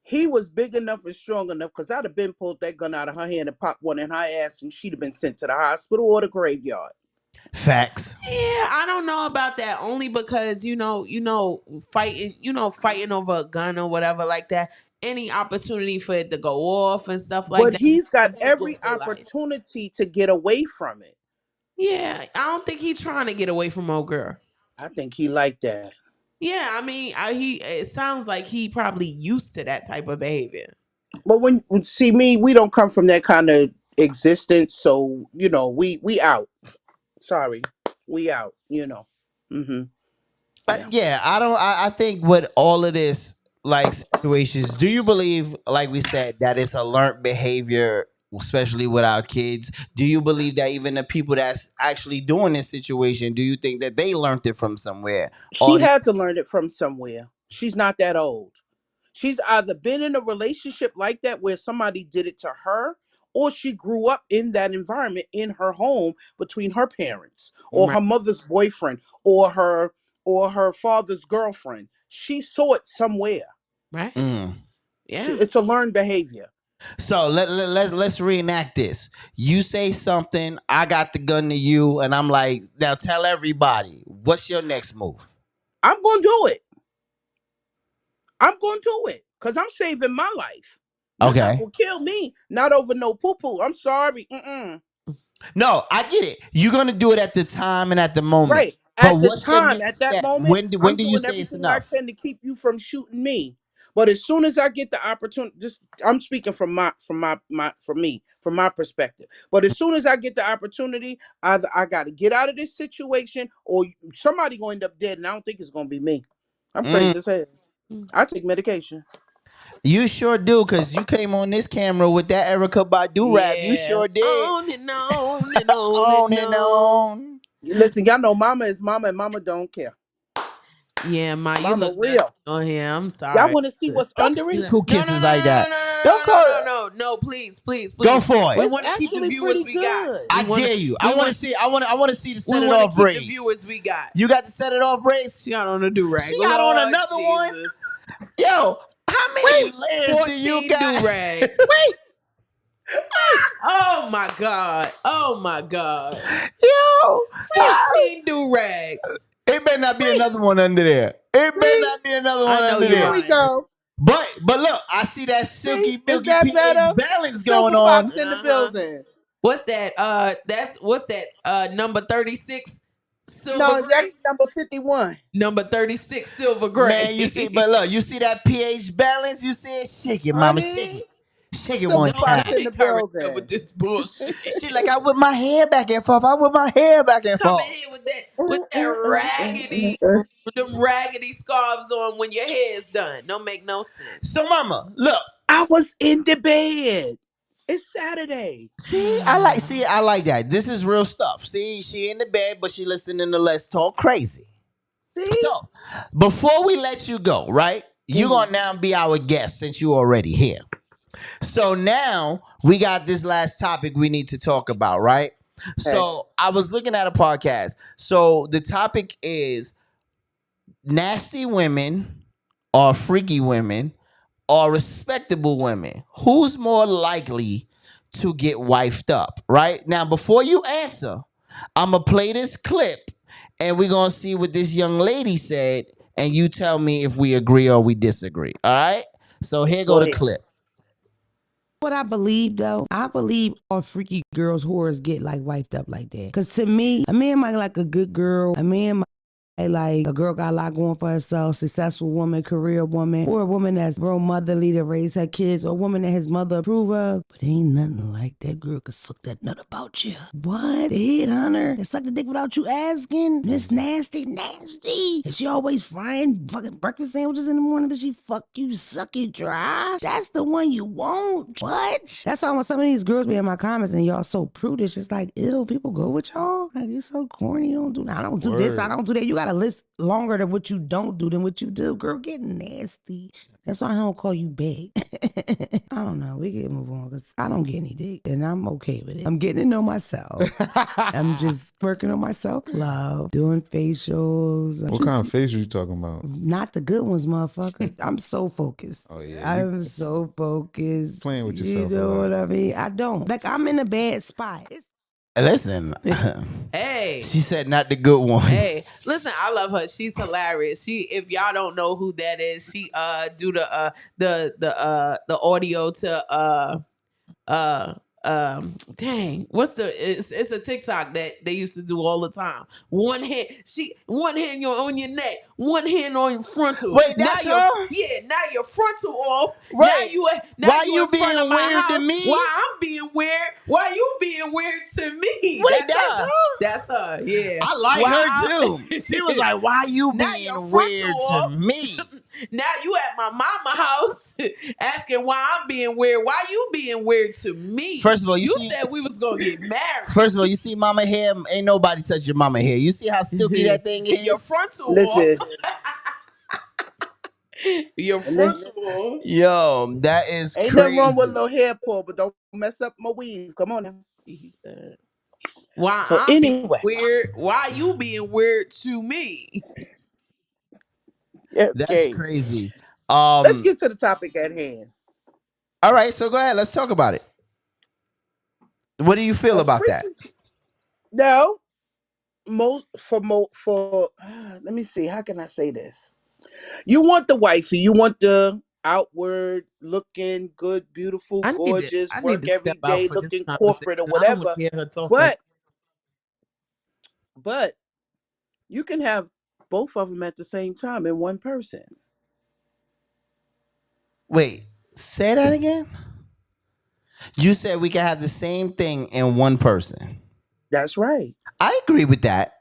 he was big enough and strong enough because I'd have been pulled that gun out of her hand and popped one in her ass, and she'd have been sent to the hospital or the graveyard. Facts. Yeah, I don't know about that. Only because fighting over a gun or whatever like that. Any opportunity for it to go off and stuff like But that. he's got That's every what's alive. opportunity to get away from it. Yeah, I don't think he's trying to get away from old girl. I think he like that. Yeah, I mean, it sounds like he probably used to that type of behavior. But when see me, we don't come from that kind of existence, so we out. Sorry, we out. Mm-hmm. Yeah, I think with all of this like situations, do you believe, like we said, that it's a learned behavior, especially with our kids? Do you believe that even the people that's actually doing this situation, do you think that they learned it from somewhere? She had to learn it from somewhere. She's not that old. She's either been in a relationship like that where somebody did it to her, or she grew up in that environment in her home between her parents or her mother's boyfriend or her father's girlfriend. She saw it somewhere. Right? Mm. Yeah. It's a learned behavior. So let's reenact this. You say something, I got the gun to you, and I'm like, now tell everybody, what's your next move? I'm going to do it. I'm going to do it because I'm saving my life. Okay. Will kill me, not over no poo-poo. I'm sorry. No, I get it. You're gonna do it at the time and at the moment. Right. But At the what's your time, next at that step? moment, When do I'm you doing say it's everything I enough? can to keep you from shooting me. But as soon as I get the opportunity, I'm speaking from my perspective. But as soon as I get the opportunity, either I got to get out of this situation, or somebody going to end up dead, and I don't think it's going to be me. I'm crazy as hell. I take medication. You sure do, because you came on this camera with that Erica Badu rap. You sure did. On and on and On and on. Listen, y'all know mama is mama, and mama don't care. Yeah, you Mama look real. nasty on here. I'm sorry. Y'all want to see what's under it? Cool kisses like that. Don't call. No, please. Go for it. We want to keep the actually viewers pretty we good. got. I dare you. I want to see. I want to see the set it off The braids. viewers we got. You got the set it off braids. She got on a do rag. She got on another one. Yo, how many layers do you got? Do-rags. Wait. Oh my god. Oh my god. Yo, 14 do-rags. it better not be another one under there. It better not be another one know under you're there. Here we go. But look, I see that silky, Is milky that pH better? balance Silver going on. Fox in the building. What's that? What's that? Number 36 silver No, gray. that's number 51. Number 36 silver gray. Man, you see, but look, you see that pH balance? You see it? Shake it, mama, Honey, shake it. Shake it Silver one Fox time. in the building. With this bullshit. She like, I whip my hair back and forth. I whip my hair back and Come forth. in here with that raggedy scarves on when your hair is done. Don't make no sense. So, mama, look. I was in the bed. It's Saturday. See, I like that. This is real stuff. See, she in the bed, but she listening to Let's Talk Crazy. See? So, before we let you go, right? You're going to now be our guest since you already here. So now we got this last topic we need to talk about, right? So I was looking at a podcast. So the topic is nasty women or freaky women or respectable women. Who's more likely to get wifed up, right? Now, before you answer, I'm going to play this clip and we're going to see what this young lady said and you tell me if we agree or we disagree, all right? So here Go go the ahead. clip. What I believe though, I believe all freaky girls whores get like wiped up like that. Cause to me, a man might like a good girl, a man might like a girl got a lot going for herself, successful woman, career woman, or a woman that's real motherly to raise her kids, or a woman that his mother approve of. But ain't nothing like that girl could suck that nut about you. What? The head hunter that suck the dick without you asking? This nasty. And she always frying fucking breakfast sandwiches in the morning that she fuck you, suck you dry. That's the one you want. What? That's why when some of these girls be in my comments and y'all so prudish, it's like, ew, people go with y'all? Like, you so corny. You don't do that. I don't do this. I don't do that. You got a list longer than what you don't do than what you do. Girl, get nasty. That's why I don't call you babe. I don't know. We can move on because I don't get any dick and I'm okay with it. I'm getting to know myself. I'm just working on my self-love, doing facials. What kind of facial you talking about? Not the good ones, motherfucker. I'm so focused. Oh, yeah. I'm so focused. Playing with yourself You a know lot. what I mean? I don't. Like, I'm in a bad spot. Listen. Hey. She said not the good ones. Hey, listen, I love her. She's hilarious. If y'all don't know who that is, she do the audio to dang, it's a TikTok that they used to do all the time. One hand on your neck, one hand on your frontal. Wait, that's now her? Now your frontal off. Right. Now Why you you in front being of my weird to house. me? Why I'm being weird? Why you being weird to me? Wait, that's her? That's her. Yeah, I like her too. She was like, why you Now being your weird frontal to off. me? Now you at my mama house asking why I'm being weird. Why you being weird to me? First of all, you see, said we was gonna get married. First of all, you see mama hair, ain't nobody touch your mama hair. You see how silky that thing is? Your frontal Listen. off. Your frontal off. Yo, that is Ain't crazy. nothing wrong with a little hair pull, but don't mess up my weave. Come on now. He said, why So I'm anyway. being weird? Why you being weird to me? Okay. That's crazy. Let's get to the topic at hand. All right, so go ahead. Let's talk about it. What do you feel about that? No, let me see. How can I say this? You want the wifey. You want the outward looking, good, beautiful, gorgeous, work every day, looking corporate or whatever. But you can have both of them at the same time in one person. Wait, say that again? You said we can have the same thing in one person. That's right. I agree with that.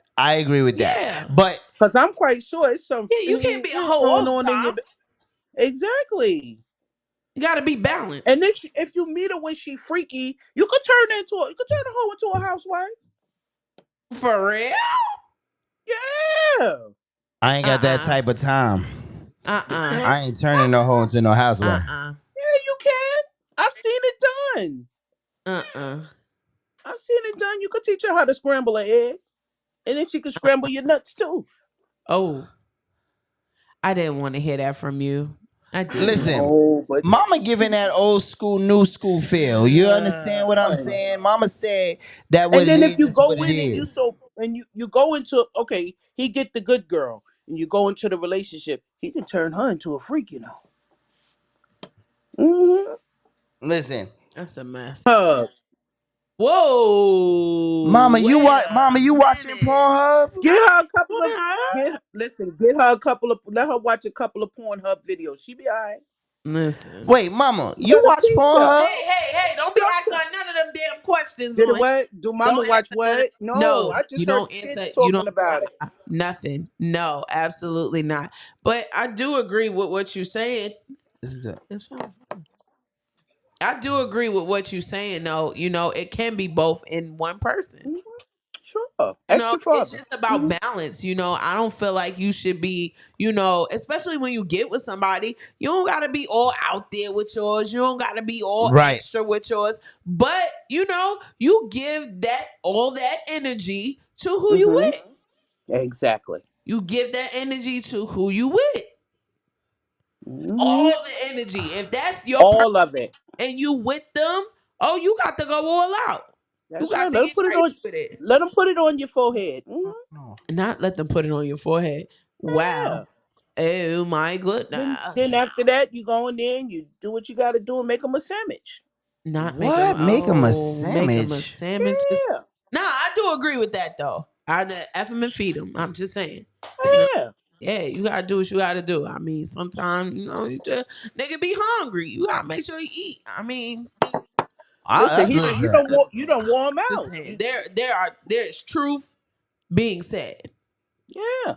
But because I'm quite sure it's some. Yeah, you can't be a hoe all the time. Exactly. You got to be balanced. And if you meet her when she freaky, you could turn a hoe into a housewife. For real? Yeah. I ain't got that type of time. I ain't turning no hoe into no housewife. Yeah, you can. I've seen it done. I've seen it done. You could teach her how to scramble an egg, and then she could scramble your nuts too. Oh, I didn't want to hear that from you. I did. Listen, mama giving that old school, new school feel. You understand what I'm saying? Mama said that what and then it if you is, go what in it and you go into, okay, he get the good girl, and you go into the relationship, he can turn her into a freak, you know. Mm-hmm. Listen, that's a mess. Whoa, Mama, you watching Pornhub? Get her a couple of let her watch a couple of Pornhub videos. She be all right. Listen. Wait, Mama, you watch Pornhub? Hey, don't be asking none of them damn questions. Did what? Do Mama watch what? No, I just you heard don't kids answer. talking about it. Nothing. No, absolutely not. But I do agree with what you're saying. It's fine. I do agree with what you're saying, though. You know, it can be both in one person. Sure. It's just about balance. You know, I don't feel like you should be, especially when you get with somebody, you don't got to be all out there with yours. You don't got to be all extra with yours. But, you give all that energy to who you with. Exactly. You give that energy to who you with. All the energy. If that's your all of it. And you with them, you got to go all out. That's right. Let them put it on your forehead. Mm-hmm. Not let them put it on your forehead. Wow. Oh my Then goodness. after that, you go in there and you do what you got to do and make them a sandwich. Not make them. What? Make him a Make them a sandwich? sandwich. Yeah, Nah, I do agree with that though. I F them and feed them. I'm just saying. You know, yeah. yeah, you gotta do what you gotta do. I mean, sometimes you just nigga be hungry. You gotta make sure you eat. I mean, Listen, Listen. you don't warm just out. saying, there's truth being said. Yeah.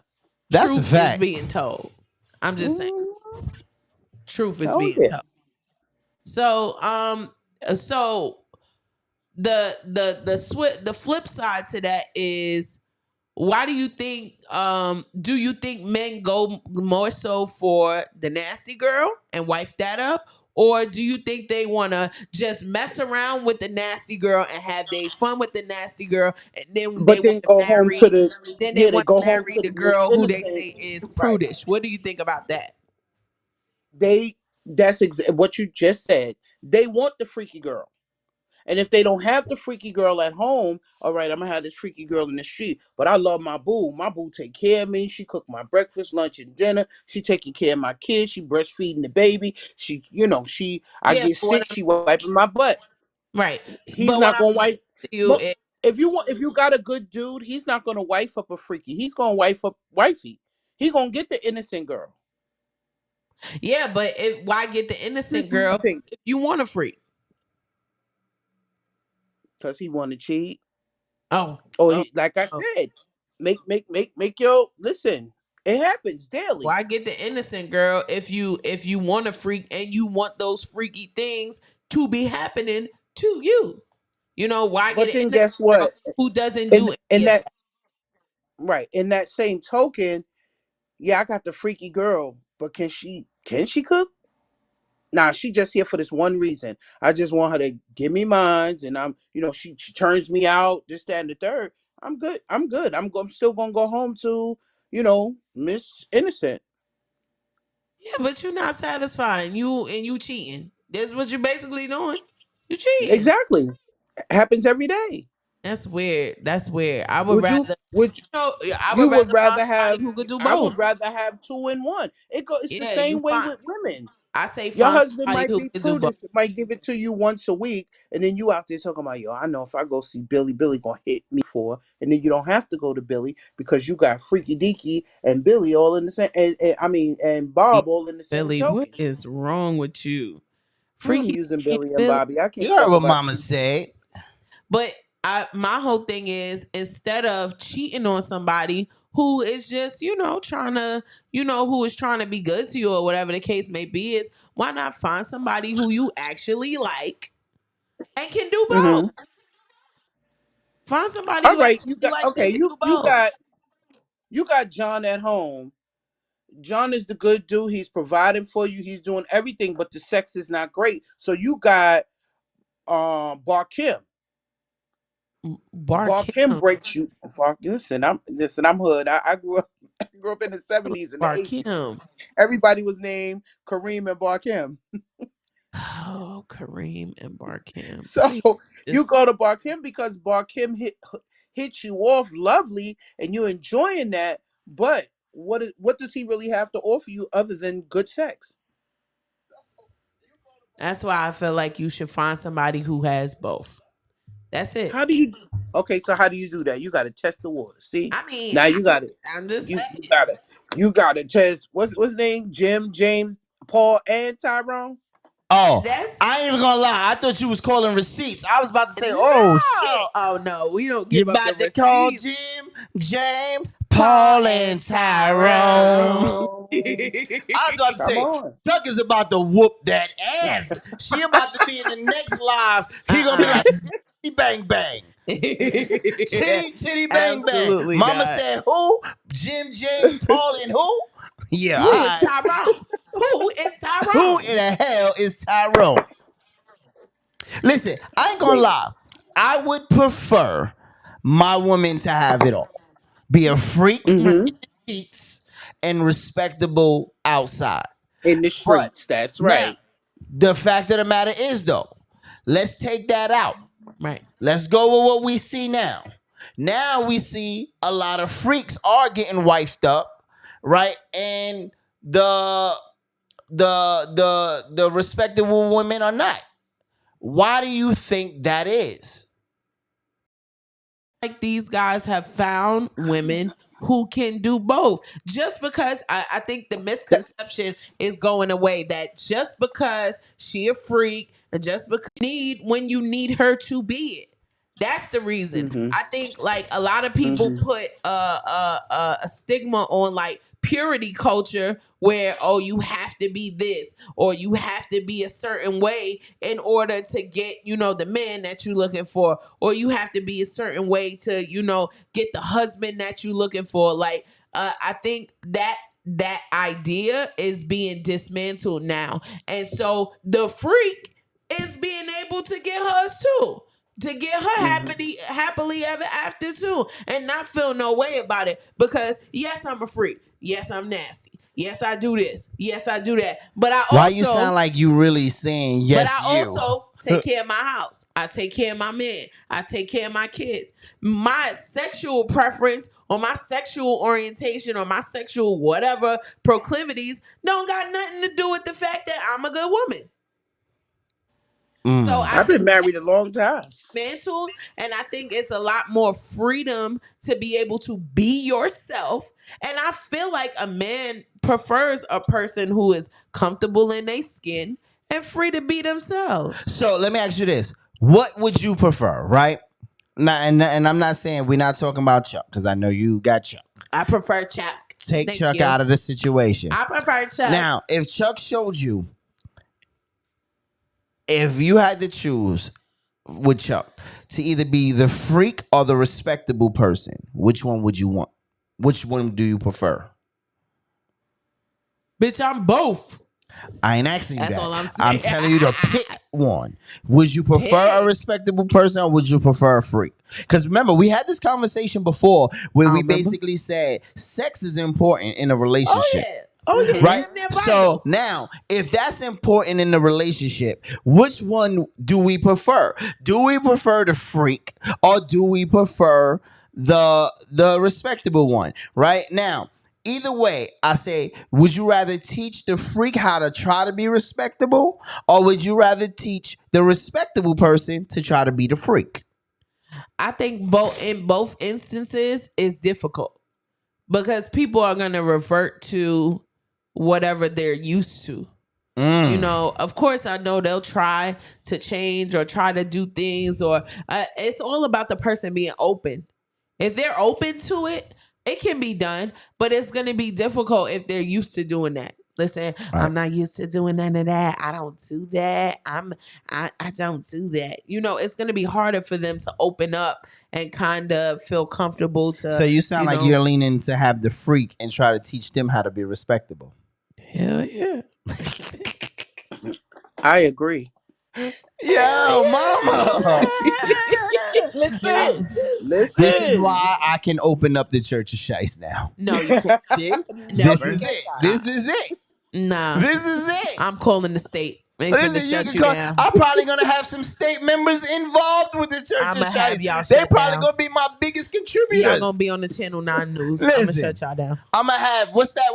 That's a Truth is fact. being told. I'm just saying, truth is Oh, being yeah. told. So the flip side to that is, why do you think men go more so for the nasty girl and wife that up, or do you think they want to just mess around with the nasty girl and have they fun with the nasty girl, and then But they want then to go home to marry the they they want go to home marry to the the Miss girl who they Innocent. say is Right. prudish? What do you think about that? That's what you just said. They want the freaky girl. And if they don't have the freaky girl at home, all right, I'm gonna have this freaky girl in the street. But I love my boo. My boo take care of me. She cook my breakfast, lunch, and dinner. She taking care of my kids. She breastfeeding the baby. I Yeah, get but what sick. She wiping my butt. right. He's But what not I'm gonna saying wipe. to you is, If you got a good dude, he's not gonna wife up a freaky. He's gonna wife up wifey. He gonna get the innocent girl. yeah, but why get the innocent Just my girl opinion. if you want a freak? Cause he want to cheat. Oh, Or oh, he, like I oh. said, make your listen. It happens daily. Why get the innocent girl if you want a freak and you want those freaky things to be happening to you? You know, why get But an then innocent guess girl what? who doesn't In do in any of that that? right, in that same token, yeah, I got the freaky girl, but can she cook? Nah, she just here for this one reason. I just want her to give me mines, and she turns me out, this, that, and the third. I'm good. I'm good. I'm still gonna go home to, Miss Innocent. Yeah, but you're not satisfying you cheating. That's what you're basically doing. You cheating. Exactly. Happens every day. That's weird. That's weird. I would Would you rather, would I you would would rather find rather somebody have who could do I would both. rather have two in one. It's the Yeah, you same way find. with women. I say Your find husband somebody might who be can do both. prudish, might give it to you once a week, and then you out there talking about, yo, I know if I go see Billy gonna hit me for, and then you don't have to go to Billy because you got Freaky Deaky and Billy all in the same, and Bob all in the same Billy, what token. is wrong with you? I'm Freaky using Billy and Billy. Bobby. I can't You heard talk what about Mama you. said. But my whole thing is, instead of cheating on somebody who is just, trying to, who is trying to be good to you or whatever the case may be, is why not find somebody who you actually like and can do Hmm. both? Find somebody All you right, actually like that can you do you both. got you got John at home. John is the good dude. He's providing for you. He's doing everything, but the sex is not great. So you got Barkim. Bar Barkim Kim. breaks you. I'm hood. I grew up I grew up in the 70s and the Bar 80s. Kim. Everybody was named Kareem and Barkim. Oh, Kareem and Bar Kim. So you Just go to Barkim because Barkim hit you off lovely and you're enjoying that. But what does he really have to offer you other than good sex? that's why I feel like you should find somebody who has both. That's it. How do you Okay, so how do you do that? You gotta test the water. See? I mean, Now you got it. I'm just You saying. gotta test what's his name? Jim, James, Paul, and Tyrone? Oh, That's I ain't even gonna lie. I thought you was calling receipts. I was about to say, no. oh shit. Oh no, we don't You give up the about to call receipts. Jim, James, Paul, and Tyrone. I was about to Come say, on. Chuck is about to whoop that ass. She about to be in the next live. He gonna be like, chitty bang bang. Chitty, chitty bang bang. Absolutely Mama not. said who? Jim, James, Paul, and who? Yeah, Who all is right. Tyrone? Who is Tyrone? Who in the hell is Tyrone? Listen, I ain't gonna lie. I would prefer my woman to have it all. Be a freak in Mm-hmm. the sheets and respectable outside. In the But streets, that's now, right. the fact of the matter is, though, let's take that out. Right. Let's go with what we see now. Now we see a lot of freaks are getting wifed up, right? And the the respectable women are not. Why do you think that is? Like these guys have found women who can do both. Just because I think the misconception is going away that just because she a freak and just because you need when you need her to be it. That's the reason. I think like a lot of people put a stigma on like purity culture where you have to be this or you have to be a certain way in order to get the man that you're looking for, or you have to be a certain way to get the husband that you're looking for. Like I think that idea is being dismantled now, and so the freak is being able to get hers too. To get her happily ever after too, and not feel no way about it. Because yes, I'm a freak. Yes, I'm nasty. Yes, I do this. Yes, I do that. But I also, why you sound like you really saying yes? But I also take care of my house. I take care of my man. I take care of my kids. My sexual preference or my sexual orientation or my sexual whatever proclivities don't got nothing to do with the fact that I'm a good woman. So I've been married a long time. Mental, and I think it's a lot more freedom to be able to be yourself. And I feel like a man prefers a person who is comfortable in their skin and free to be themselves. So let me ask you this: what would you prefer, right? Now, and I'm not saying we're not talking about Chuck because I know you got Chuck. I prefer Chuck. Take Chuck out of the situation. I prefer Chuck. Now, if Chuck showed you. If you had to choose with Chuck to either be the freak or the respectable person, which one would you want? Which one do you prefer? Bitch, I'm both. I ain't asking you That's that. all I'm saying. I'm telling you to pick one. Would you prefer a respectable person or would you prefer a freak? Because remember, we had this conversation before where we basically said sex is important in a relationship. Oh, yeah. Right? So now, if that's important in the relationship, which one do we prefer? Do we prefer the freak or do we prefer the respectable one? Right? Now, either way, I say, would you rather teach the freak how to try to be respectable or would you rather teach the respectable person to try to be the freak? I think in both instances is difficult because people are going to revert to whatever they're used to. Of course, I know they'll try to change or try to do things, or it's all about the person being open. If they're open to it, it can be done, but it's going to be difficult if they're used to doing that. Listen, right. I'm not used to doing none of that. I don't do that. I don't do that. It's going to be harder for them to open up and kind of feel comfortable to. So you sound like you're leaning to have the freak and try to teach them how to be respectable. Hell yeah. I agree. Yo, mama. Listen. This is why I can open up the Church of Shice now. No, you can't. This is it. This is it. Nah. This is it. I'm calling the state. Shut you down. I'm probably gonna have some state members involved with the Church of Shice. They're probably gonna be my biggest contributors. Y'all gonna be on the Channel 9 news. I'm gonna shut y'all down. I'm gonna have what's that?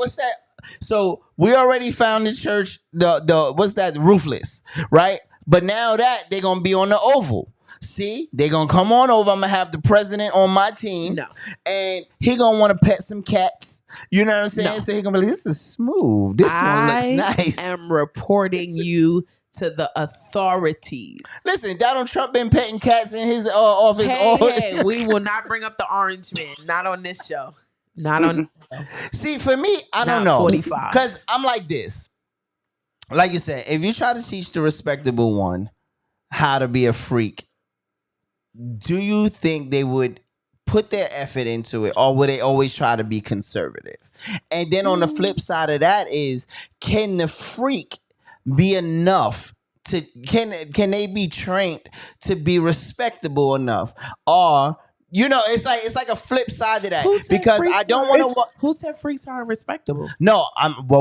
So we already found the church, the what's that? Roofless, right? But now that they're gonna be on the Oval. See, they're gonna come on over. I'm gonna have the president on my team. No. And he gonna want to pet some cats. You know what I'm saying? No. So he gonna be like, this is smooth. This one looks nice. I am reporting you to the authorities. Listen, Donald Trump been petting cats in his office. Hey, we will not bring up the orange man. Not on this show. Not on. See, for me, I don't know. 45. Because I'm like this. Like you said, if you try to teach the respectable one how to be a freak, do you think they would put their effort into it, or would they always try to be conservative? And then on the flip side of that is, can the freak be enough can they be trained to be respectable enough? Or you know, it's like a flip side to that Who said because freaks I don't are- want to. Who said freaks are respectable? No,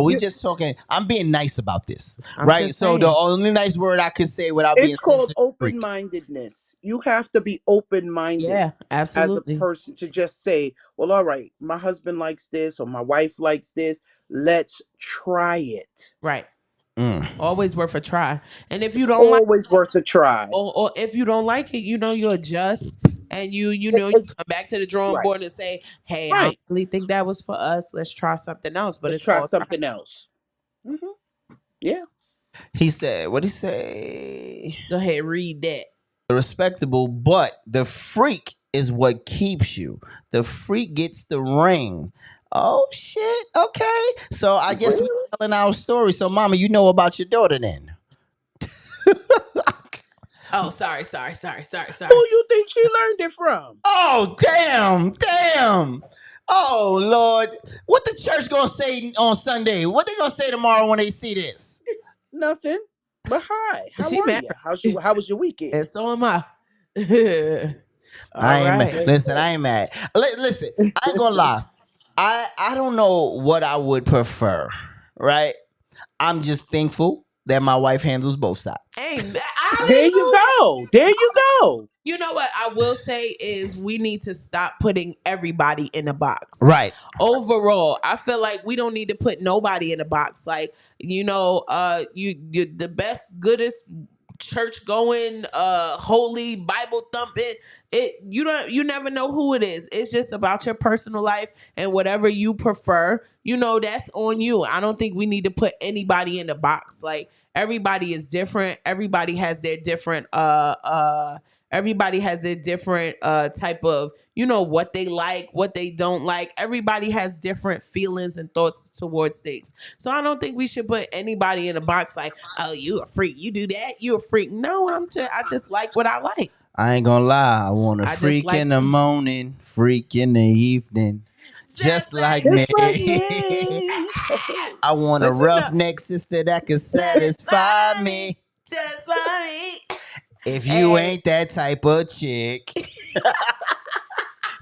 we just talking. I'm being nice about this, I'm right? just So saying. the only nice word I could say without being It's called sensitive is freak. open-mindedness. You have to be open-minded Yeah, as a absolutely. person to just say, well, all right, my husband likes this or my wife likes this. Let's try it. Right. Mm. Always worth a try. And if you don't like, Always worth a try. or if you don't like it, you know, you adjust and you come back to the drawing Right. board and say, hey, I don't Right. really think that was for us. Let's try something else. But Let's it's try all something else. Yeah. He said, "What he say? Go ahead, read that. Respectable, but the freak is what keeps you. The freak gets the ring." Oh shit! Okay, so I guess we're telling our story. So, Mama, you know about your daughter then? Oh, sorry. Who you think she learned it from? Oh, damn. Oh, Lord. What the church gonna say on Sunday? What they gonna say tomorrow when they see this? Nothing. But hi. How She are mad. you? How was your weekend? And so am I. I ain't right. mad. Listen, I ain't mad. Listen, I ain't gonna lie. I don't know what I would prefer, right? I'm just thankful that my wife handles both sides. There you go. There you go. You know what I will say is we need to stop putting everybody in a box. Right. Overall, I feel like we don't need to put nobody in a box. Like, you know, you the best, goodest, church going, holy, Bible thumping. You never know who it is. It's just about your personal life and whatever you prefer. You know, that's on you. I don't think we need to put anybody in a box. Like, everybody is different. Everybody has their different type of, you know, what they like, what they don't like. Everybody has different feelings and thoughts towards things. So I don't think we should put anybody in a box like, oh, you a freak, you do that, you a freak. No, I just like what I like. I ain't gonna lie. I want a I just freak like- in the morning, freak in the evening. Just like me. I want a But you know- roughneck sister that can satisfy me. Just for me. If you Hey. ain't that type of chick.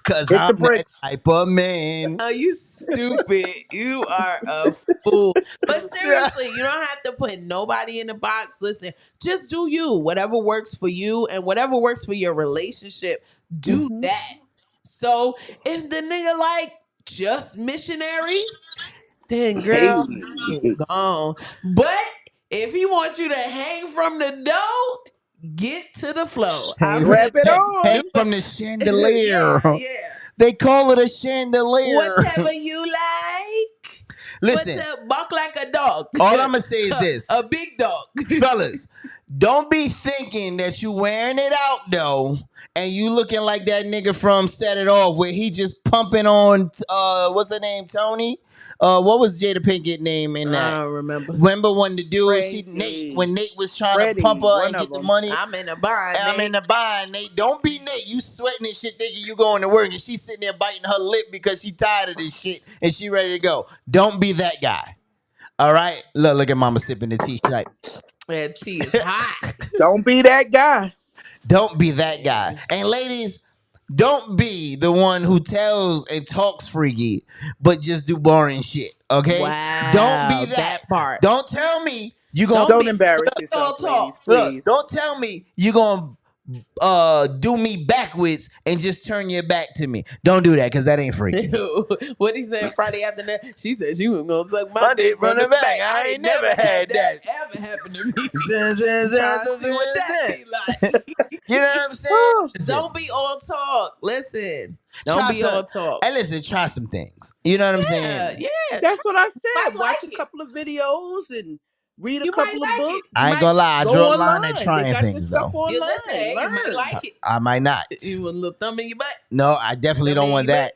Cause Hit the I'm that bricks. type of man. Oh, you stupid. You are a fool. But seriously, you don't have to put nobody in the box. Listen, just do you. Whatever works for you and whatever works for your relationship, do that. So if the nigga like just missionary, then girl, Hey. gone. But if he wants you to hang from the dough, get to the flow. Grab it on. Hang from the chandelier. Yeah. They call it a chandelier. Whatever you like. Listen, Bark like a dog. all I'm gonna say is this. A big dog. Fellas, don't be thinking that you wearing it out though, and you looking like that nigga from Set It Off where he just pumping on what's her name, Tony? What was Jada Pinkett name in I that? don't remember. Remember when the dude Crazy. when Nate was trying Freddie, to pump her one and of get the them. money? I'm in a bind. And I'm in the bind, Nate. Don't be Nate. You sweating and shit thinking you going to work and she's sitting there biting her lip because she tired of this shit and she ready to go. Don't be that guy. All right? Look at mama sipping the tea. She's like, That tea is hot. Don't be that guy. don't be that guy. And ladies, don't be the one who tells and talks freaky, but just do boring shit. Okay? Wow, Don't be that. that part. Don't tell me you gonna Don't embarrass yourself, don't talk. ladies, look, please. don't tell me you gonna do me backwards and just turn your back to me. Don't do that because that ain't freaky. What he said Friday afternoon? She said she was gonna suck My my dick dick from the back. I ain't never had that. ever happen to me. Zin, zin, zin, Trying to zin, see what that zin, be like. You know what I'm saying? Don't be all talk. Listen, don't Try be some- all talk. Hey, listen, try some things. You know what I'm Yeah, saying? yeah. That's what I said. Might Watch like a it. couple of videos and read a You might couple like of books. it. I ain't gonna lie. I Go draw a online. line at They trying got things this stuff though. online. You listen, hey, you might Learn. like it. I might not. You want a little thumb in your butt? No, I definitely Thumb don't in want your that.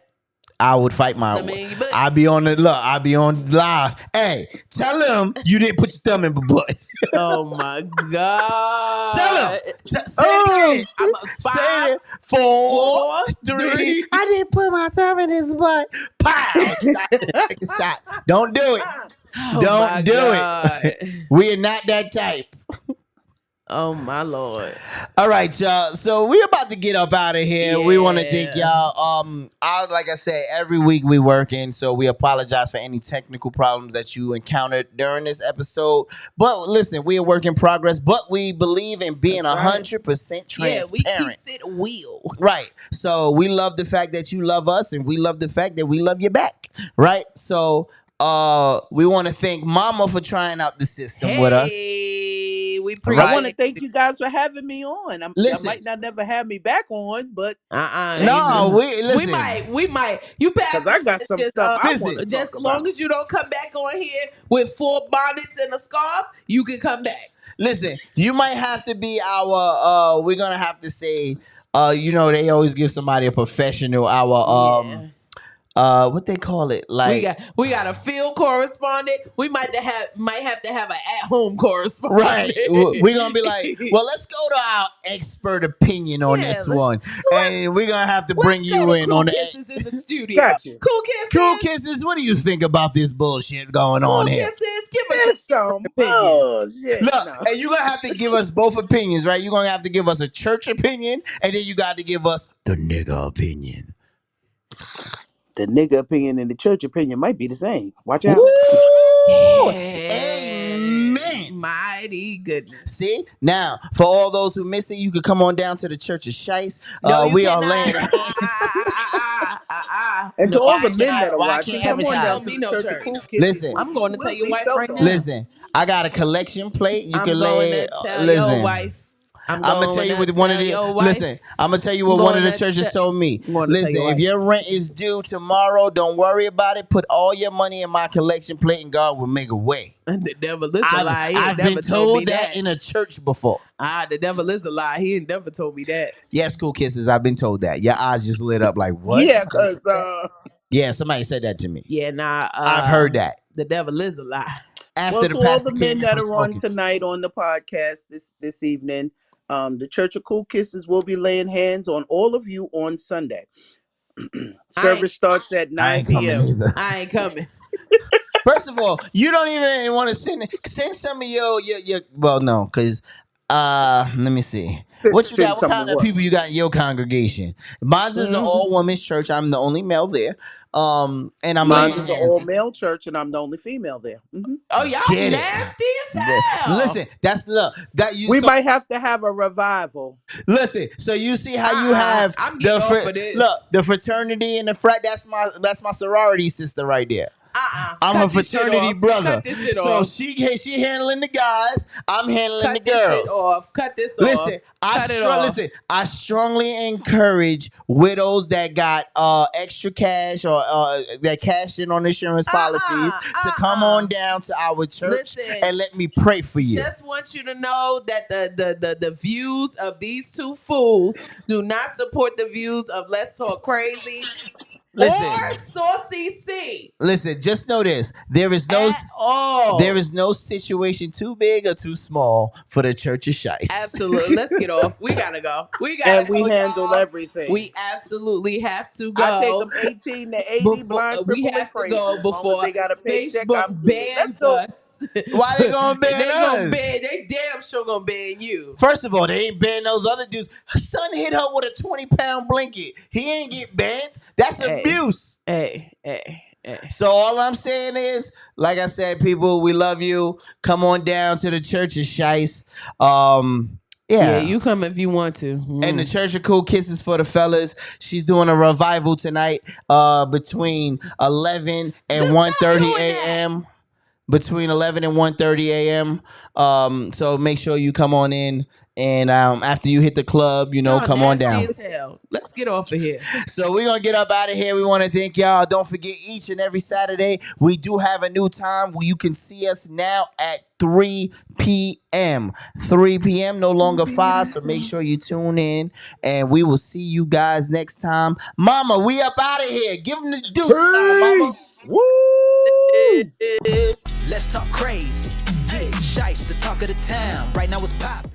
I would fight my. Thumb in your butt. I be on the look. I be on live. Hey, tell him you didn't put your thumb in my butt. Oh my god! Tell him. Say it again. I'm a Say five, it. 4, 3. 3. I didn't put my thumb in his butt. Pow! Take a shot. Don't do it. Oh Don't my do God. it. We are not that type. Oh my Lord. All right, y'all. So we're about to get up out of here. We want to thank y'all. Like I said, every week we working, so we apologize for any technical problems that you encountered during this episode. But listen, we are work in progress, but we believe in being 100% transparent. Yeah, we keeps it real. Right. So we love the fact that you love us, and we love the fact that we love you back. Right. So we want to thank Mama for trying out the system with us. We I want to thank you guys for having me on. I Listen. might not never have me back on, but No, listen. We might. You pass because I got some stuff I want to just talk as long about. as you don't come back on here with 4 bonnets and a scarf, you can come back. Listen, you might have to be our we're gonna have to say they always give somebody a professional what they call it, like we got a field correspondent. We might have to have an at-home correspondent. right. We're gonna be like, well, let's go to our expert opinion on this one, and we're gonna have to bring you in on Kisses in the studio. Gotcha. Cool Kisses. What do you think about this bullshit going on here? Kisses, give us There's some bullshit. Look, No. and you're gonna have to give us both opinions, right? You're gonna have to give us a church opinion, and then you got to give us the nigga opinion. The nigga opinion and the church opinion might be the same. Watch out. Ooh, amen. Mighty goodness. See, now for all those who miss it, you can come on down to the Church of Shice. No, we cannot. are laying. And to all the men that are watching, come come on down advertise? to the Church of Cool Kids. Listen, I'm going to tell your wife right now. listen. I got a collection plate. You I'm can going lay. to tell Listen, your wife. I'm gonna tell you what one of the listen. I'm gonna tell you what one of the churches told me. Listen, if your rent is due tomorrow, don't worry about it. Put all your money in my collection plate, and God will make a way. The devil is a lie. He I've never been told me told that in a church before. The devil is a lie. He ain't never told me that. Yes, Cool Kisses. I've been told that. Your eyes just lit up like what? Yeah, because yeah, somebody said that to me. Yeah, I've heard that. The devil is a lie. After the all pastor the men came that from are on smoking. tonight on the podcast this evening, the Church of Cool Kisses will be laying hands on all of you on Sunday. Service starts at 9 p.m. I ain't coming. First of all, you don't even want to send some of your well, no, because let me see. What you got? What kind of people you got in your congregation? Mine's is an all women's church. I'm the only male there. And I'm Mine's is an all male church, and I'm the only female there. Oh, y'all Get it. nasty as hell. Listen, that's we might have to have a revival. Listen, so you see how you have I'm getting off of this. Look, the fraternity and the frat. That's my sorority sister right there. I'm her fraternity brother. Cut this shit so off. she handling the guys. I'm handling Cut the this girls. shit off. Cut this Listen, off. I strongly encourage widows that got extra cash or that cashed in on insurance policies to come on down to our church and let me pray for you. Just want you to know that the views of these two fools do not support the views of Let's Talk Crazy. Or Saucy C. Listen, just know this. There is no situation too big or too small for the Church of Shice. Absolutely. Let's get off. We gotta go. We handle everything. We absolutely have to go. I take them 18 to 80 blind, we have to go before they got a paycheck. Facebook bans us. Why they gonna ban us? They damn sure gonna ban you. First of all, they ain't ban those other dudes. Her son hit her with a 20-pound blanket. He ain't get banned. That's abuse. Hey. So all I'm saying is, like I said, people, we love you. Come on down to the Church of Shice. Yeah, you come if you want to. And the Church of Cool Kisses for the fellas. She's doing a revival tonight between 11 and 1:30 a.m. Between 11 and 1:30 a.m. So make sure you come on in. And after you hit the club, come on down. As hell. Let's get off of here. So we're going to get up out of here. We want to thank y'all. Don't forget, each and every Saturday, we do have a new time where you can see us now at 3 p.m. 3 p.m., no longer 5. So make sure you tune in. And we will see you guys next time. Mama, we up out of here. Give them the deuce, Mama. Woo! Let's talk crazy. Yeah, Shice, the talk of the town. Right now it's popping.